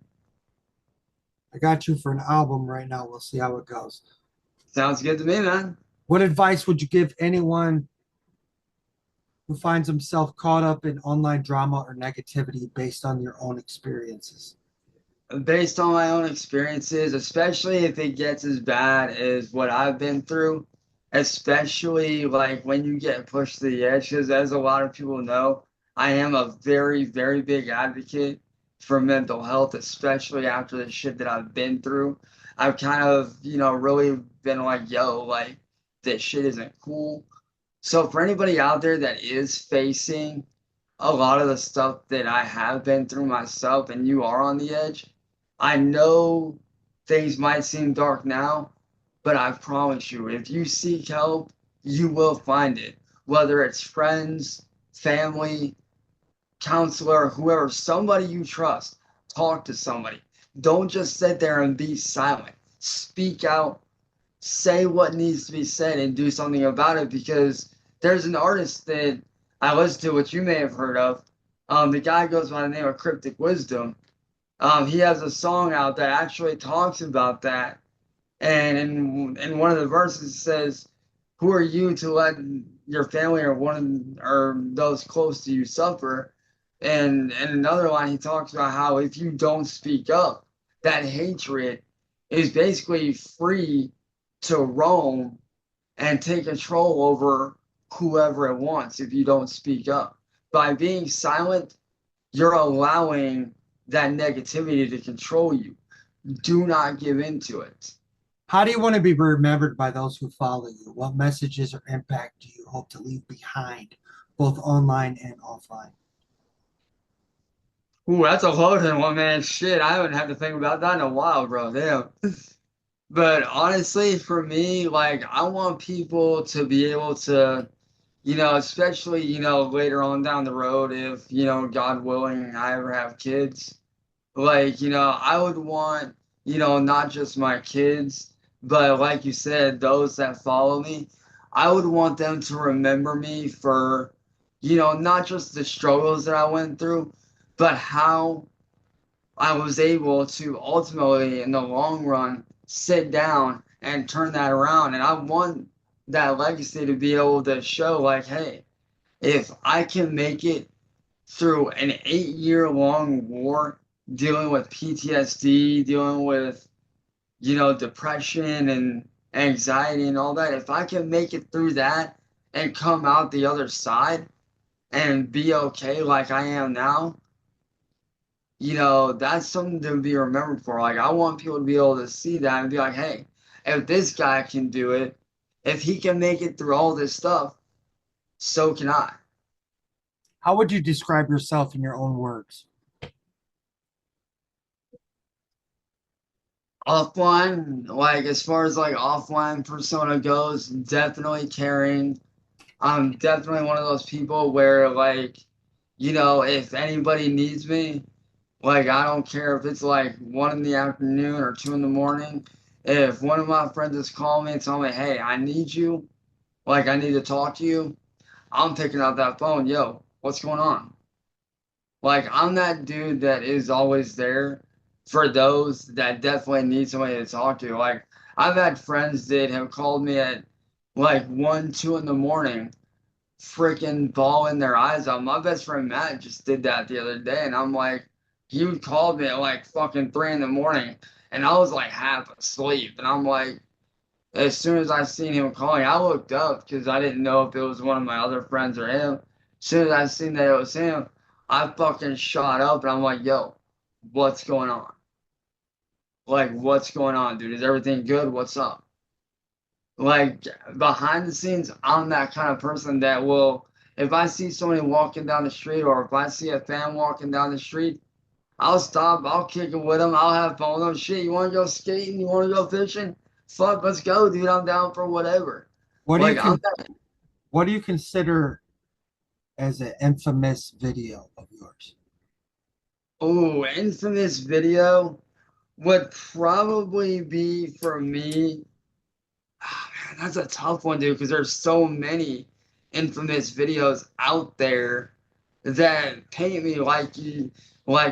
I got you for an album right now. We'll see how it goes. Sounds good to me, man. What advice would you give anyone who finds himself caught up in online drama or negativity based on your own experiences? Based on my own experiences, especially if it gets as bad as what I've been through, especially like when you get pushed to the edge, because as a lot of people know, I am a very, very big advocate for mental health, especially after the shit that I've been through. I've kind of, really been like, yo, like, this shit isn't cool. So for anybody out there that is facing a lot of the stuff that I have been through myself and you are on the edge, I know things might seem dark now, but I promise you, if you seek help, you will find it. Whether it's friends, family, counselor, whoever, somebody you trust, talk to somebody. Don't just sit there and be silent. Speak out, say what needs to be said, and do something about it, because there's an artist that I listen to, which you may have heard of. The guy goes by the name of Cryptic Wisdom. He has a song out that actually talks about that. And in one of the verses it says, "Who are you to let your family or those close to you suffer?" And in another line, he talks about how if you don't speak up, that hatred is basically free to roam and take control over whoever it wants if you don't speak up. By being silent, you're allowing that negativity to control you. Do not give into it. How do you want to be remembered by those who follow you? What messages or impact do you hope to leave behind, both online and offline? Ooh, that's a loaded one, man. Shit, I haven't had to think about that in a while, bro. Damn. But honestly, for me, like, I want people to be able to, especially, later on down the road, if, God willing, I ever have kids, like, I would want, not just my kids, but like you said, those that follow me, I would want them to remember me for, not just the struggles that I went through, but how I was able to ultimately, in the long run, sit down and turn that around. And I want that legacy to be able to show, like, hey, if I can make it through an 8-year-long war, dealing with PTSD, dealing with, depression and anxiety and all that, if I can make it through that and come out the other side and be okay like I am now, that's something to be remembered for. Like, I want people to be able to see that and be like, hey, if this guy can do it, if he can make it through all this stuff, so can I. How would you describe yourself in your own words? Offline, like as far as like offline persona goes, definitely caring. I'm definitely one of those people where like, if anybody needs me, like I don't care if it's like 1 in the afternoon or 2 in the morning. If one of my friends is calling me and telling me, hey, I need you, like I need to talk to you, I'm picking up that phone. Yo, what's going on? Like, I'm that dude that is always there for those that definitely need somebody to talk to. Like, I've had friends that have called me at like 1, 2 in the morning, freaking bawling their eyes out. My best friend Matt just did that the other day, and I'm like, he called me at like fucking 3 in the morning, and I was like half asleep, and I'm like, as soon as I seen him calling, I looked up because I didn't know if it was one of my other friends or him. As soon as I seen that it was him, I fucking shot up and I'm like, yo, what's going on? Like, what's going on, dude? Is everything good? What's up? Like, behind the scenes, I'm that kind of person that will, if I see somebody walking down the street or if I see a fan walking down the street, I'll stop, I'll kick it with them, I'll have fun with them. Shit, you want to go skating? You want to go fishing? Fuck, let's go, dude. I'm down for whatever. What do Like, you what do you consider as an infamous video of yours? Oh, infamous video would probably be for me. Oh, man, that's a tough one, dude, because there's so many infamous videos out there that paint me like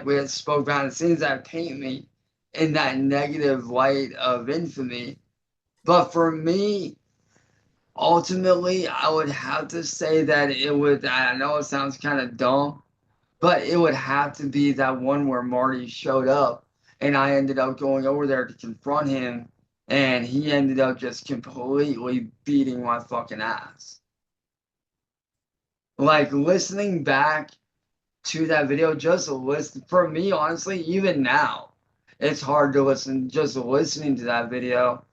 we had spoke behind the scenes, that paint me in that negative light of infamy. But for me, ultimately, I would have to say that it would, I know it sounds kind of dumb, but it would have to be that one where Marty showed up and I ended up going over there to confront him and he ended up just completely beating my fucking ass. Like, listening back to that video, just listen, for me, honestly, even now, it's hard to listen, just listening to that video,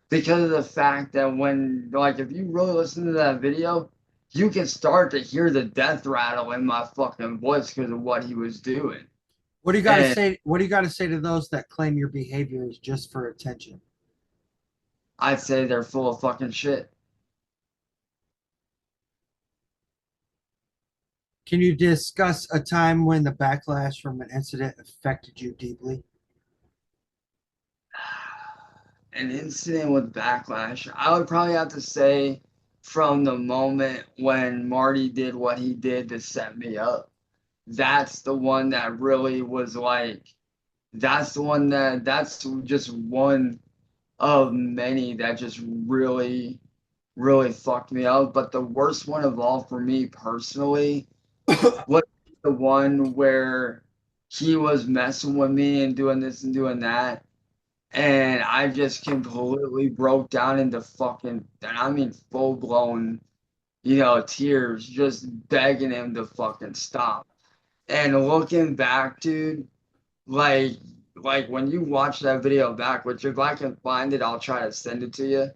because of the fact that when, like, if you really listen to that video, you can start to hear the death rattle in my fucking voice because of what he was doing. What do you got to say? What do you got to say to those that claim your behavior is just for attention? I'd say they're full of fucking shit. Can you discuss a time when the backlash from an incident affected you deeply? An incident with backlash, I would probably have to say from the moment when Marty did what he did to set me up. That's the one that really was like, that's just one of many that just really, really fucked me up. But the worst one of all for me personally was the one where he was messing with me and doing this and doing that. And I just completely broke down into fucking, and I mean full blown, tears, just begging him to fucking stop. And looking back, dude, like, when you watch that video back, which if I can find it, I'll try to send it to you.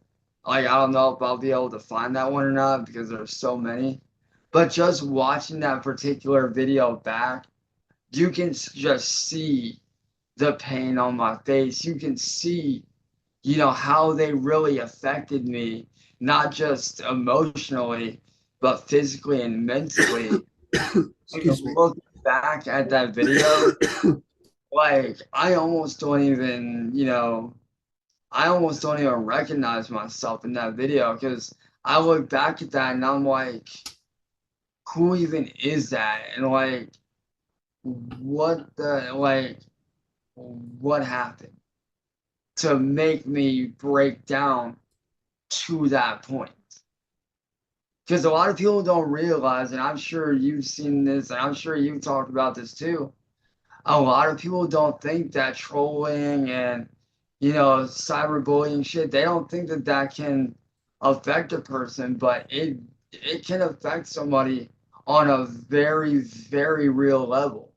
Like, I don't know if I'll be able to find that one or not because there's so many. But just watching that particular video back, you can just see the pain on my face. You can see, how they really affected me, not just emotionally, but physically and mentally. Excuse me. Looking back at that video, like, I almost don't even recognize myself in that video because I look back at that and I'm like, who even is that? And like, what happened to make me break down to that point? Because a lot of people don't realize, and I'm sure you've seen this, and I'm sure you've talked about this too. A lot of people don't think that trolling and, you know, cyberbullying shit, they don't think that that can affect a person, but it can affect somebody on a very, very real level.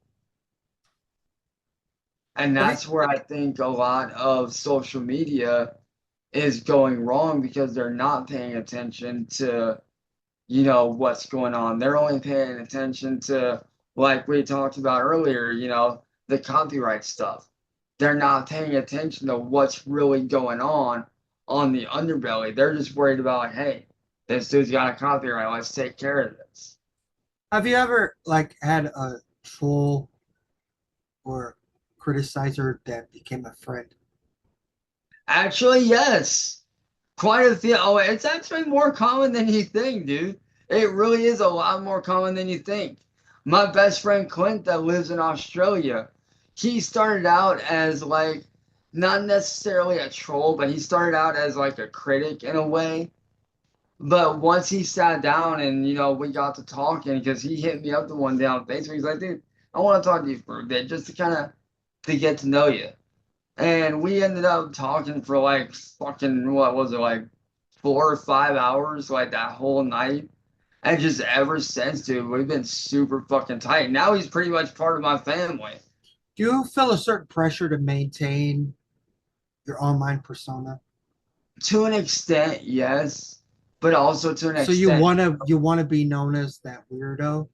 And that's where I think a lot of social media is going wrong, because they're not paying attention to, you know, what's going on. They're only paying attention to, like we talked about earlier, you know, the copyright stuff. They're not paying attention to what's really going on the underbelly. They're just worried about, like, hey, this dude's got a copyright, let's take care of this. Have you ever like had a troll or criticizer that became a friend? Actually, yes. Quite a few. Oh, it's actually more common than you think, dude. It really is a lot more common than you think. My best friend Clint that lives in Australia, he started out as like, not necessarily a troll, but he started out as like a critic in a way. But once he sat down and, you know, we got to talking, because he hit me up the one day on Facebook, he's like, dude, I want to talk to you for a bit, just to kind of, to get to know you. And we ended up talking for like fucking, what was it, like 4 or 5 hours, like that whole night. And just ever since, dude, we've been super fucking tight. Now he's pretty much part of my family. Do you feel a certain pressure to maintain your online persona? To an extent, yes. But also to an extent. So you wanna be known as that weirdo?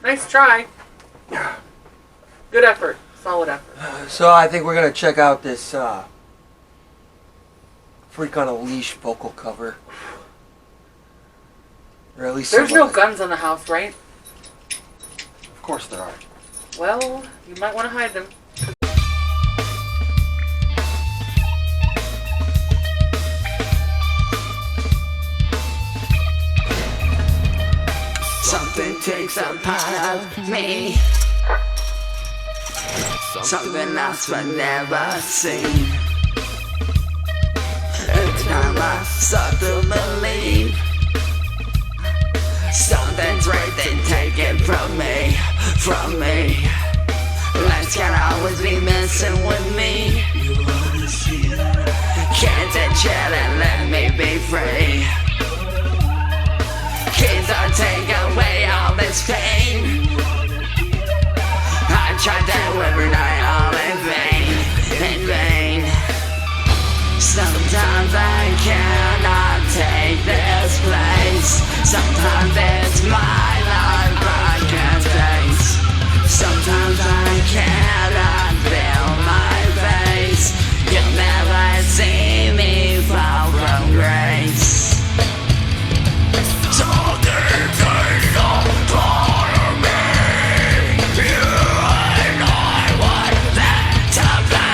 Nice try. Good effort. Solid effort. So I think we're gonna check out this Freak on a Leash vocal cover. Or at least there's no guns in the house, right? Of course there are. Well, you might want to hide them. Something takes a part of me. Something else but never seen. Every time I start to believe something's right, then taken from me, from me. Lights can always be messing with me. Can't touch it and let me be free. Kids don't take away all this pain. I tried to every night, all in vain, in vain. Sometimes I cannot take this place. Sometimes it's my life I can't taste. Sometimes I cannot feel my face. You'll never see me fall from grace. Something takes a part of me. You and I want that to be.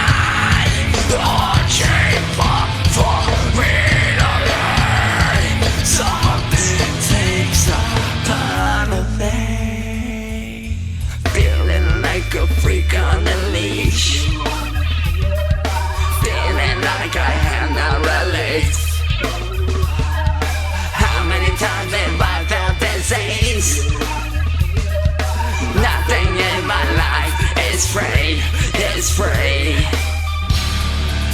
A chain for me to learn. Something takes a part of me. Feeling like a freak on a leash. Feeling like I have no release. Times have I felt disease. Nothing in my life is free, is free.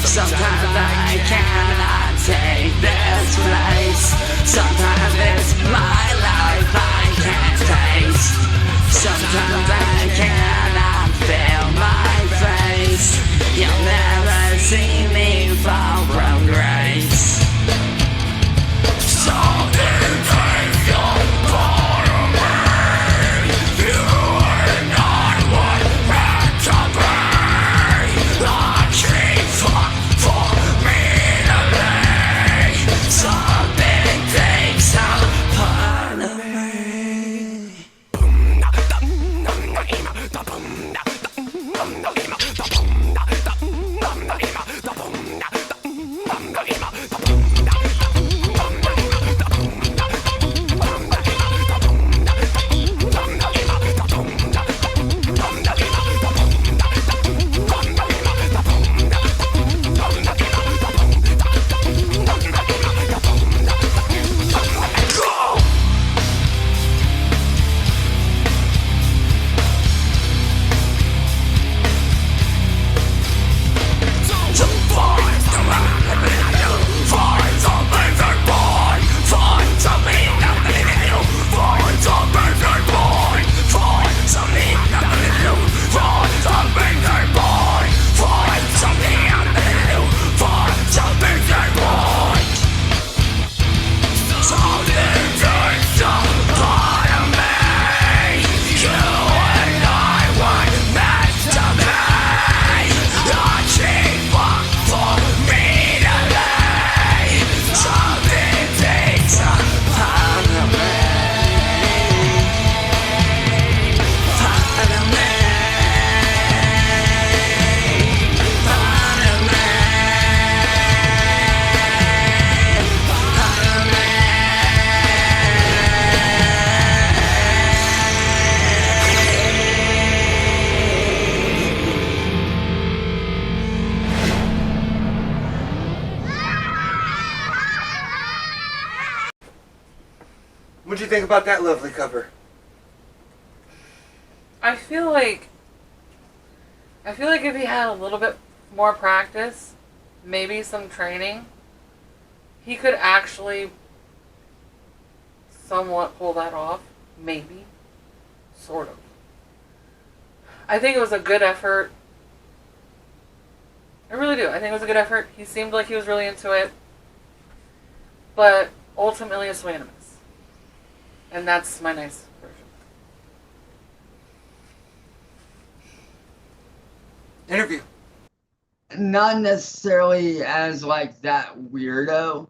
Sometimes I cannot take this place. Sometimes it's my life I can't taste. Sometimes I cannot feel my face. You'll never see me fall from grace. Something takes your part of me. You are not what had to be. A tree for me to lay. Something takes a part of me. think about that lovely cover? I feel like if he had a little bit more practice, maybe some training, he could actually somewhat pull that off. Maybe. Sort of. I think it was a good effort. I really do. I think it was a good effort. He seemed like he was really into it. But ultimately a swing and a miss. And that's my nice version. Interview. Not necessarily as like that weirdo,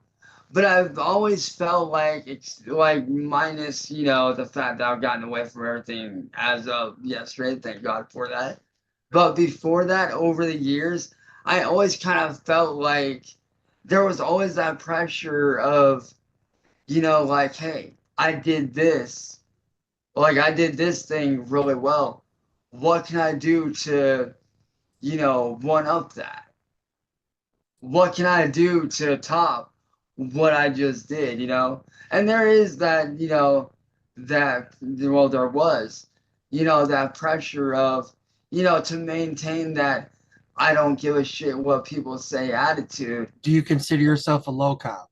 but I've always felt like it's like minus, the fact that I've gotten away from everything as of yesterday, thank God for that. But before that, over the years, I always kind of felt like there was always that pressure of, like, hey, I did this. Like, I did this thing really well. What can I do to, one up that? What can I do to top what I just did, And there is that, there was, that pressure of, to maintain that I don't give a shit what people say attitude. Do you consider yourself a low cop?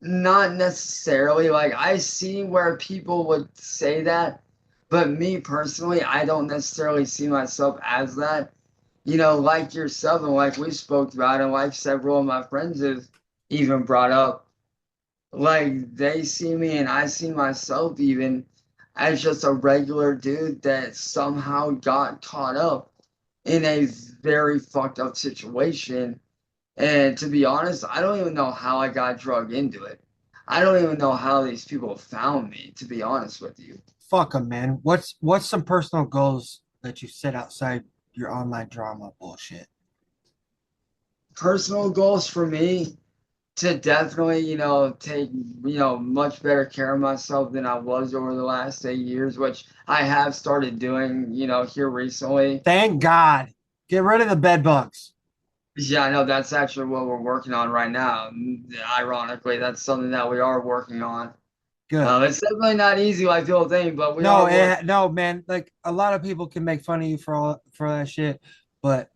Not necessarily. Like, I see where people would say that, but me personally, I don't necessarily see myself as that. Like yourself and like we spoke about and like several of my friends have even brought up, like they see me and I see myself even as just a regular dude that somehow got caught up in a very fucked up situation. And to be honest, I don't even know how I got drugged into it. I don't even know how these people found me, to be honest with you. Fuck them, man. What's some personal goals that you set outside your online drama bullshit? Personal goals for me to definitely, take, much better care of myself than I was over the last 8 years, which I have started doing, here recently. Thank God. Get rid of the bed bugs. Yeah, I know that's actually what we're working on right now. Ironically, that's something that we are working on. Good. It's definitely not easy like the whole thing, but no, man. Like a lot of people can make fun of you for that shit, but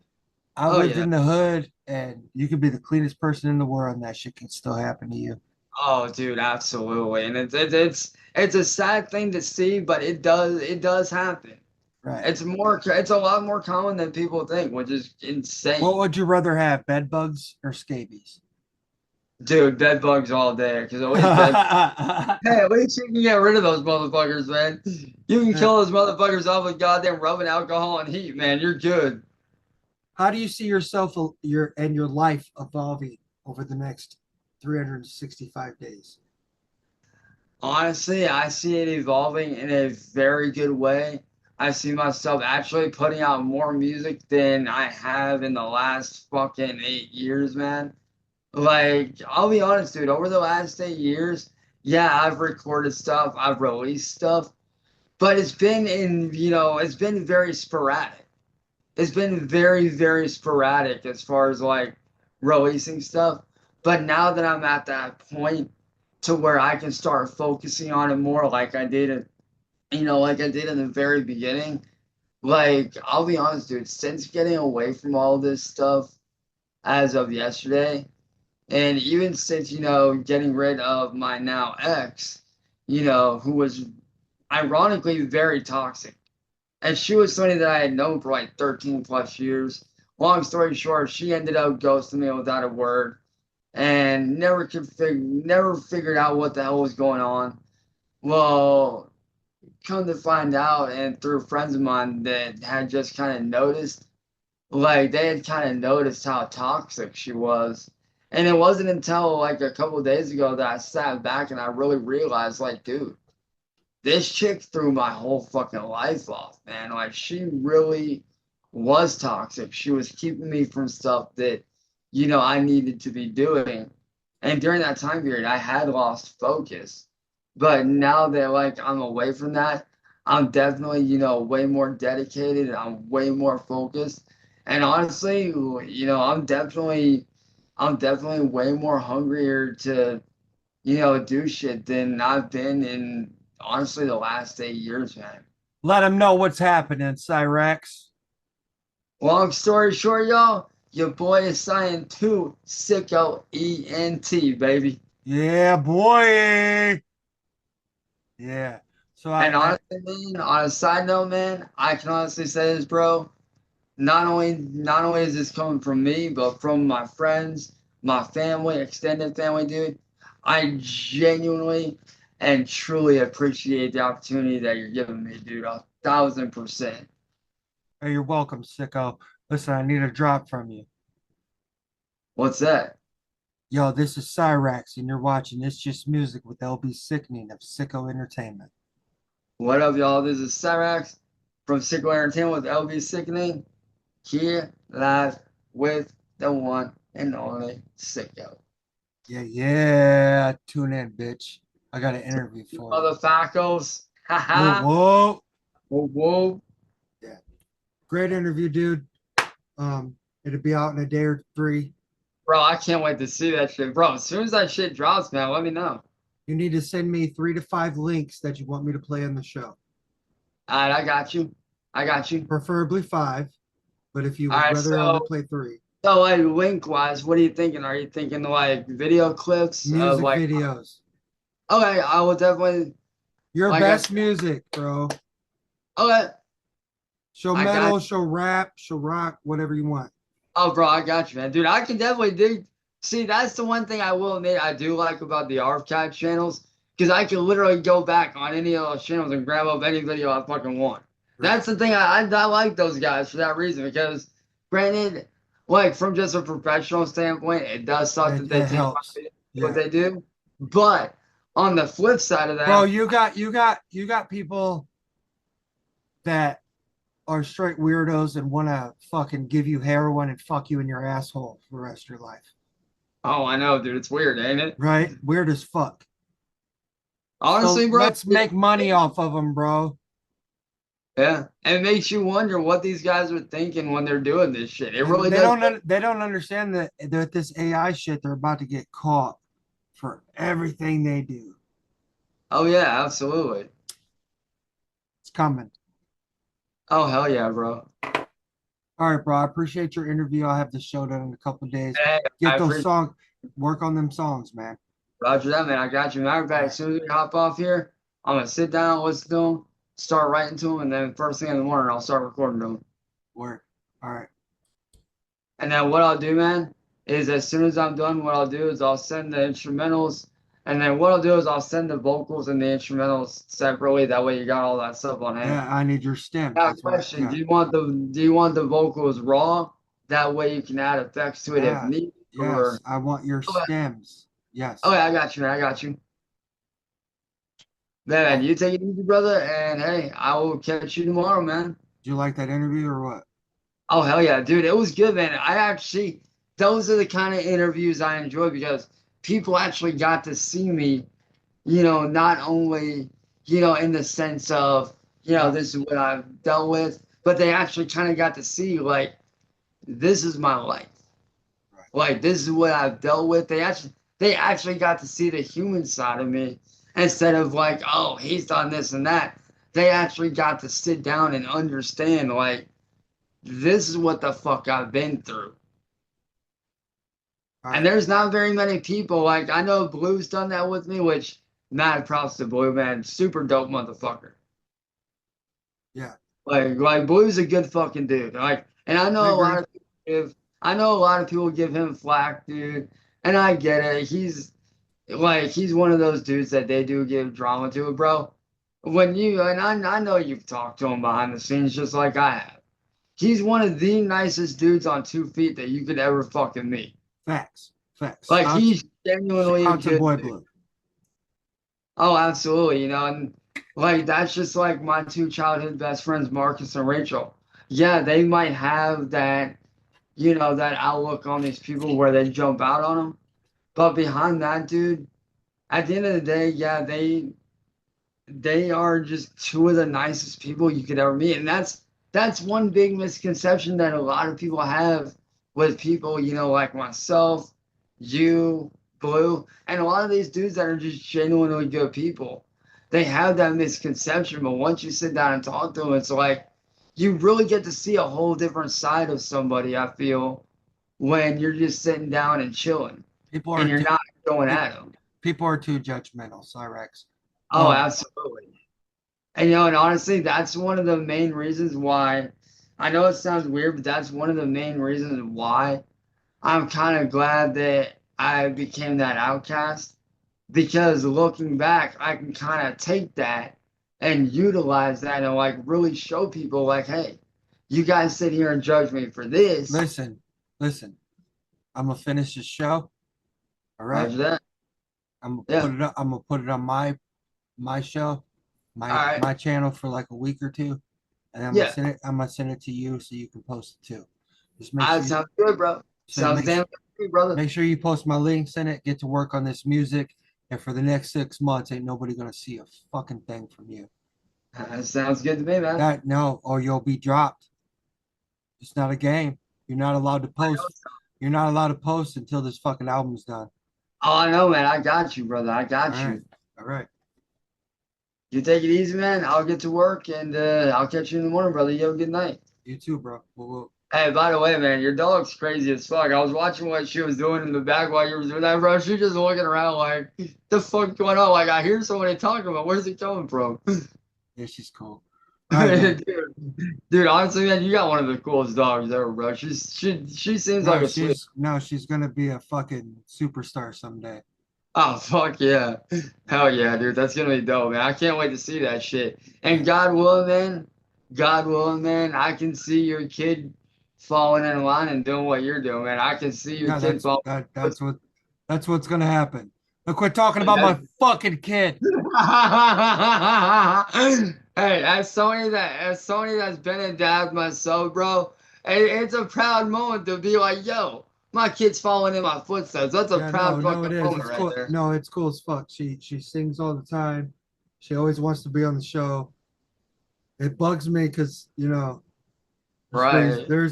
I lived in the hood, and you could be the cleanest person in the world, and that shit can still happen to you. Oh, dude, absolutely, and it's a sad thing to see, but it does happen. Right. It's a lot more common than people think, which is insane. What would you rather have, bed bugs or scabies? Dude, bed bugs all day, because at least hey, at least you can get rid of those motherfuckers, man. You can kill those motherfuckers off with goddamn rubbing alcohol and heat, man. You're good. How do you see yourself your life evolving over the next 365 days? Honestly, I see it evolving in a very good way. I see myself actually putting out more music than I have in the last fucking 8 years, man. Like, I'll be honest, dude, over the last 8 years, yeah, I've recorded stuff, I've released stuff, but it's been it's been very sporadic. It's been very, very sporadic as far as like releasing stuff. But now that I'm at that point to where I can start focusing on it more like I did like I did in the very beginning, like, I'll be honest, dude, since getting away from all this stuff as of yesterday, and even since, getting rid of my now ex, who was ironically very toxic. And she was somebody that I had known for like 13 plus years. Long story short, she ended up ghosting me without a word and never figured out what the hell was going on. Well, come to find out, and through friends of mine that had just kind of noticed, like they had kind of noticed how toxic she was. And it wasn't until like a couple of days ago that I sat back and I really realized, like, dude, this chick threw my whole fucking life off, man. Like, she really was toxic. She was keeping me from stuff that, I needed to be doing. And during that time period, I had lost focus. But now that, like, I'm away from that, I'm definitely, way more dedicated. I'm way more focused. And honestly, I'm definitely way more hungrier to, do shit than I've been in honestly the last 8 years, man. Let them know what's happening, Cyraxx. Long story short, y'all, your boy is signing to SicKKo ENT, baby. Yeah, boy. Yeah. So And honestly, man, on a side note, man, I can honestly say this, bro. Not only is this coming from me, but from my friends, my family, extended family, dude. I genuinely and truly appreciate the opportunity that you're giving me, dude. 1,000%. Hey, you're welcome, SicKKo. Listen, I need a drop from you. What's that? Yo, this is Cyraxx, and you're watching It's Just Music with LB Sickning of SicKKo Entertainment. What up, y'all? This is Cyraxx from SicKKo Entertainment with LB Sickning. Here live with the one and only SicKKo. Yeah. Tune in, bitch. I got an interview for you. Motherfuckers. Whoa, whoa. Whoa, whoa. Yeah. Great interview, dude. It'll be out in a day or 3. Bro, I can't wait to see that shit. Bro, as soon as that shit drops, man, let me know. You need to send me 3 to 5 links that you want me to play on the show. All right, I got you. Preferably 5, but if you would All right, rather only play 3. So, like, link-wise, what are you thinking? Are you thinking, like, video clips? Music like, videos. Okay, I will definitely. Your best music, bro. Okay. Show metal, show rap, show rock, whatever you want. Oh, bro, I got you, man. Dude, I can definitely dig. See, that's the one thing I will admit I do like about the archive channels, because I can literally go back on any of those channels and grab up any video I fucking want. Right. That's the thing. I like those guys for that reason, because granted, like from just a professional standpoint, it does suck that they take what they do. But on the flip side of that, bro, you got people that are straight weirdos and want to fucking give you heroin and fuck you in your asshole for the rest of your life. Oh, I know, dude. It's weird, ain't it? Right? Weird as fuck. Honestly, so bro. Let's make money off of them, bro. Yeah, it makes you wonder what these guys are thinking when they're doing this shit. It really They don't understand that this AI shit, they're about to get caught for everything they do. Oh yeah, absolutely. It's coming. Oh hell yeah, bro. All right, bro. I appreciate your interview. I'll have the show done in a couple of days. Hey, Get those songs, work on them songs, man. Roger that, man. I got you. Matter of fact, as soon as we hop off here, I'm gonna sit down, listen to them, start writing to them, and then first thing in the morning, I'll start recording them. Work. All right. And then what I'll do, man, is as soon as I'm done, what I'll do is I'll send the instrumentals, and then what I'll do is I'll send the vocals and the instrumentals separately. That way, you got all that stuff on hand. Yeah, I need your stems. Now, question: Do you want the vocals raw? That way, you can add effects to it if needed. Yes, I want your stems. Yes. Okay, I got you, man. I got you. Man, you take it easy, brother, and hey, I will catch you tomorrow, man. Did you like that interview or what? Oh, hell yeah, dude. It was good, man. Those are the kind of interviews I enjoy because people actually got to see me, not only, in the sense of, this is what I've dealt with, but they actually kind of got to see, like, this is my life. Right. Like, this is what I've dealt with. They actually got to see the human side of me instead of like, oh, he's done this and that. They actually got to sit down and understand, like, this is what the fuck I've been through. Right. And there's not very many people, like, I know Blue's done that with me, which, mad props to Blue, man. Super dope motherfucker. Yeah. Like Blue's a good fucking dude. Like, and I know a lot of people give him flack, dude. And I get it. He's one of those dudes that they do give drama to, bro. I know you've talked to him behind the scenes just like I have. He's one of the nicest dudes on 2 feet that you could ever fucking meet. Facts. Like, he's genuinely a good boy dude. Blue. Oh, absolutely. And like, that's just like my 2 childhood best friends, Marcus and Rachel. Yeah, they might have that, that outlook on these people where they jump out on them. But behind that, dude, at the end of the day, yeah, they are just 2 of the nicest people you could ever meet. And that's one big misconception that a lot of people have with people, like myself, you, blue. And a lot of these dudes that are just genuinely good people, they have that misconception. But once you sit down and talk to them, it's like you really get to see a whole different side of somebody, I feel, when you're just sitting down and chilling. People are and you're too, not going at them. People are too judgmental, Cyraxx. Oh, absolutely. And, and honestly, that's one of the main reasons why, I know it sounds weird, but that's one of the main reasons why I'm kind of glad that I became that outcast. Because looking back, I can kind of take that and utilize that and like really show people like, hey, you guys sit here and judge me for this. Listen. I'm gonna finish the show. All right. Roger that. I'm gonna put it on my show, my channel for like a week or two, and I'm gonna send it to you so you can post it too. Just make sure sounds good, bro. Sounds damn good, brother. Make sure you post my links in it. Get to work on this music, and for the next 6 months, ain't nobody gonna see a fucking thing from you. That sounds good to me, man. Or you'll be dropped. It's not a game. You're not allowed to post. You're not allowed to post until this fucking album's done. Oh, I know, man. I got you, brother. I got you. All right. You take it easy, man. I'll get to work, and I'll catch you in the morning, brother. You have a good night. You too, bro. Hey, by the way, man, your dog's crazy as fuck. I was watching what she was doing in the back while you were doing that, bro. She just looking around like, the fuck going on? Like, I hear somebody talking about, where's it coming from? Yeah, she's cool. Dude, honestly, man, you got one of the coolest dogs ever, bro. She seems like a sweet. She's gonna be a fucking superstar someday. Oh fuck yeah, hell yeah, dude, that's gonna be dope, man. I can't wait to see that shit. And God willing, man, I can see your kid falling in line and doing what you're doing, man. I can see your kid falling. That's what's gonna happen. But quit talking about my fucking kid. Hey, as somebody that's been a dad myself, bro, it's a proud moment to be like, yo, my kid's following in my footsteps. That's a proud fucking moment right there. No, it's cool as fuck. She sings all the time. She always wants to be on the show. It bugs me because, there's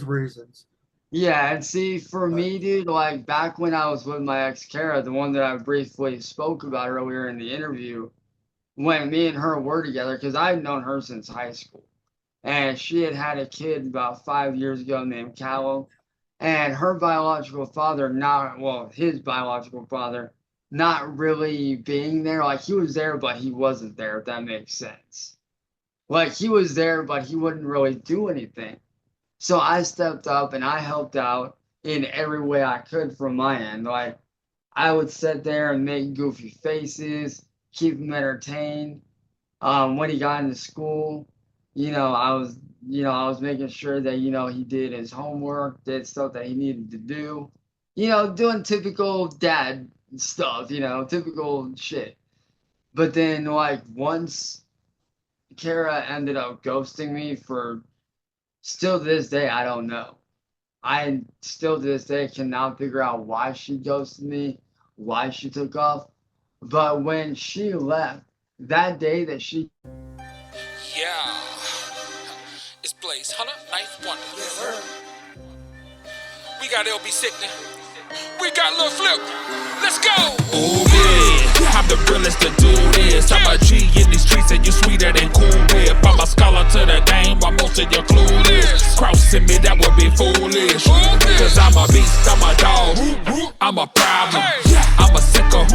reasons. Yeah, and see, for me, dude, like back when I was with my ex Kara, the one that I briefly spoke about earlier in the interview, when me and her were together, because I've known her since high school, and she had a kid about 5 years ago named Callum, and her biological father, his biological father, not really being there. Like, he was there, but he wasn't there, if that makes sense. Like, he was there, but he wouldn't really do anything. So I stepped up and I helped out in every way I could from my end. Like, I would sit there and make goofy faces, keep him entertained. When he got into school, I was making sure that, he did his homework, did stuff that he needed to do, doing typical dad stuff, typical shit. But then, like, once Kara ended up ghosting me for, still to this day, I don't know. I still to this day cannot figure out why she ghosted me, why she took off. But when she left, that day that she... Yeah. It's Blaze Hunter, Knife Wonder. Yes, sir. We got LB Sickning. We got Lil Flip. Let's go. Ooh, yeah. I'm the realest to do this. I'm a G in these streets and you sweeter than Cool Whip. I'm a scholar to the game while most of you clueless. Crossing me, that would be foolish. Cause I'm a beast, I'm a dog. I'm a problem. I'm a sicko.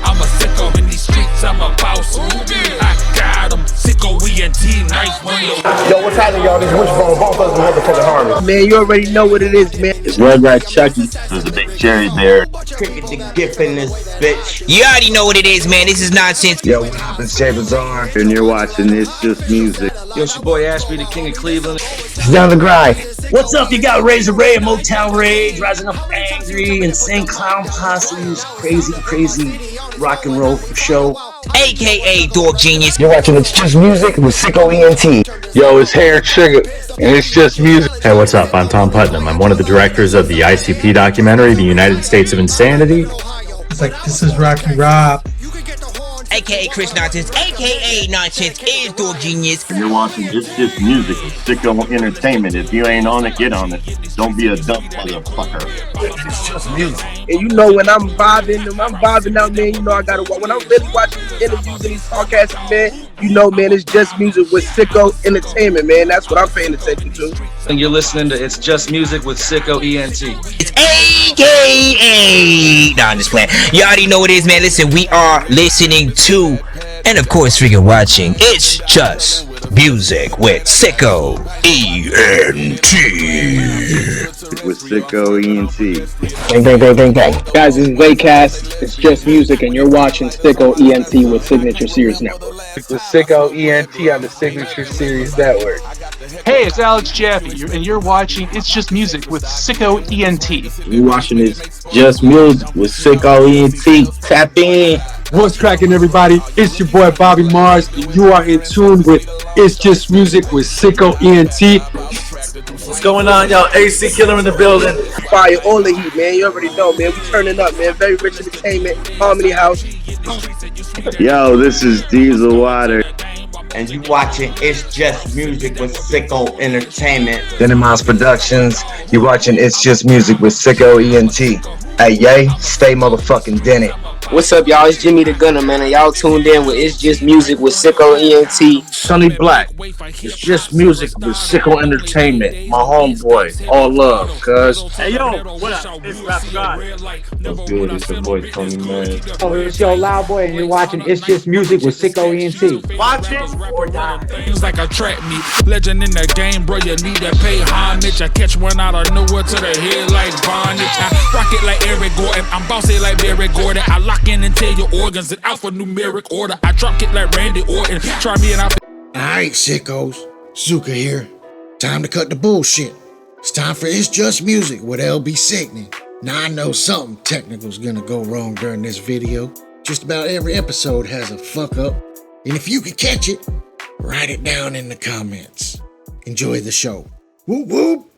I'm a sicko in these streets, I'm a boss. I got him. SicKKo ENT, Knife Wonder. Yo, what's happening, y'all? This is Wishbone, both of us motherfucking Harmony. Man, you already know what it is, man. It's Rugrat Chucky. There's a big cherry bear. Cricket the gift in this bitch. You already know what it is, man. This is nonsense. Yo, what up? It's Jay Bizarre. And you're watching It's Just Music. Yo, it's your boy Ashby, the king of Cleveland. It's down the grind. What's up? You got Razor Ray and Motown Rage, rising up angry, insane clown posses, crazy rock and roll show. AKA Dog Genius. You're watching It's Just Music with SicKKo ENT. Yo, it's Hair Trigger, and it's just music. Hey, what's up? I'm Tom Putnam. I'm one of the directors of the ICP documentary, The United States of Insanity. It's like, this is Rocky Rob. aka Chris Nonsense, aka Nonsense is Dog Genius. And you're watching It's Just Music with SicKKo Entertainment. If you ain't on it, get on it. Don't be a dumb motherfucker. It's just music. And you know when I'm vibing out, man, you know I gotta watch. When I'm really watching these interviews and these podcasts, man, you know, man, it's just music with SicKKo Entertainment, man. That's what I'm paying attention to. And you're listening to It's Just Music with SicKKo ENT. It's AKA. Nah, I'm just playing. You already know what it is, man. Listen, we are listening to, and of course, freaking watching, It's Just Music with SicKKo ENT. With SicKKo ENT. Bang, bang, bang, bang, bang. Guys, this is Vacast. It's Just Music, and you're watching SicKKo ENT with Signature Series Network. With SicKKo ENT on the Signature Series Network. Hey, it's Alex Jaffe, and you're watching It's Just Music with SicKKo ENT. You're watching It's Just Music with SicKKo ENT. Tap in. What's cracking, everybody? It's your boy Bobby Mars, and you are in tune with It's Just Music with SicKKo ENT. What's going on, y'all? AC Killer in the building. Fire all the heat, man. You already know, man. We turning up, man. Very Rich Entertainment, Harmony House. Yo, this is Diesel Water. And you watching It's Just Music with SicKKo Entertainment. Denimals Productions. You watching It's Just Music with SicKKo ENT. Hey, yay, stay motherfucking Denny. What's up, y'all? It's Jimmy the Gunner, man, and y'all tuned in with It's Just Music with SicKKo ENT. Sonny Black. It's Just Music with SicKKo Entertainment. My homeboy. All love, cuz. Hey, yo, what up? It's Rap God. What's good? It's your boy Tony Man. Oh, it's your loud boy, and you're watching It's Just Music with SicKKo ENT. Watch it or die. Things like a track meet. Legend in the game, bro, you need to pay homage. I catch one out of nowhere to the head like bondage. I rock it like Eric Gordon. I'm bossy like Barry Gordon. I lock in and tell your organs in alphanumeric order. I drop it like Randy Orton. Try me and I. Alright, sickos. Zuka here. Time to cut the bullshit. It's time for It's Just Music with LB Sickning. Now I know something technical's gonna go wrong during this video. Just about every episode has a fuck up. And if you can catch it, write it down in the comments. Enjoy the show. Whoop whoop.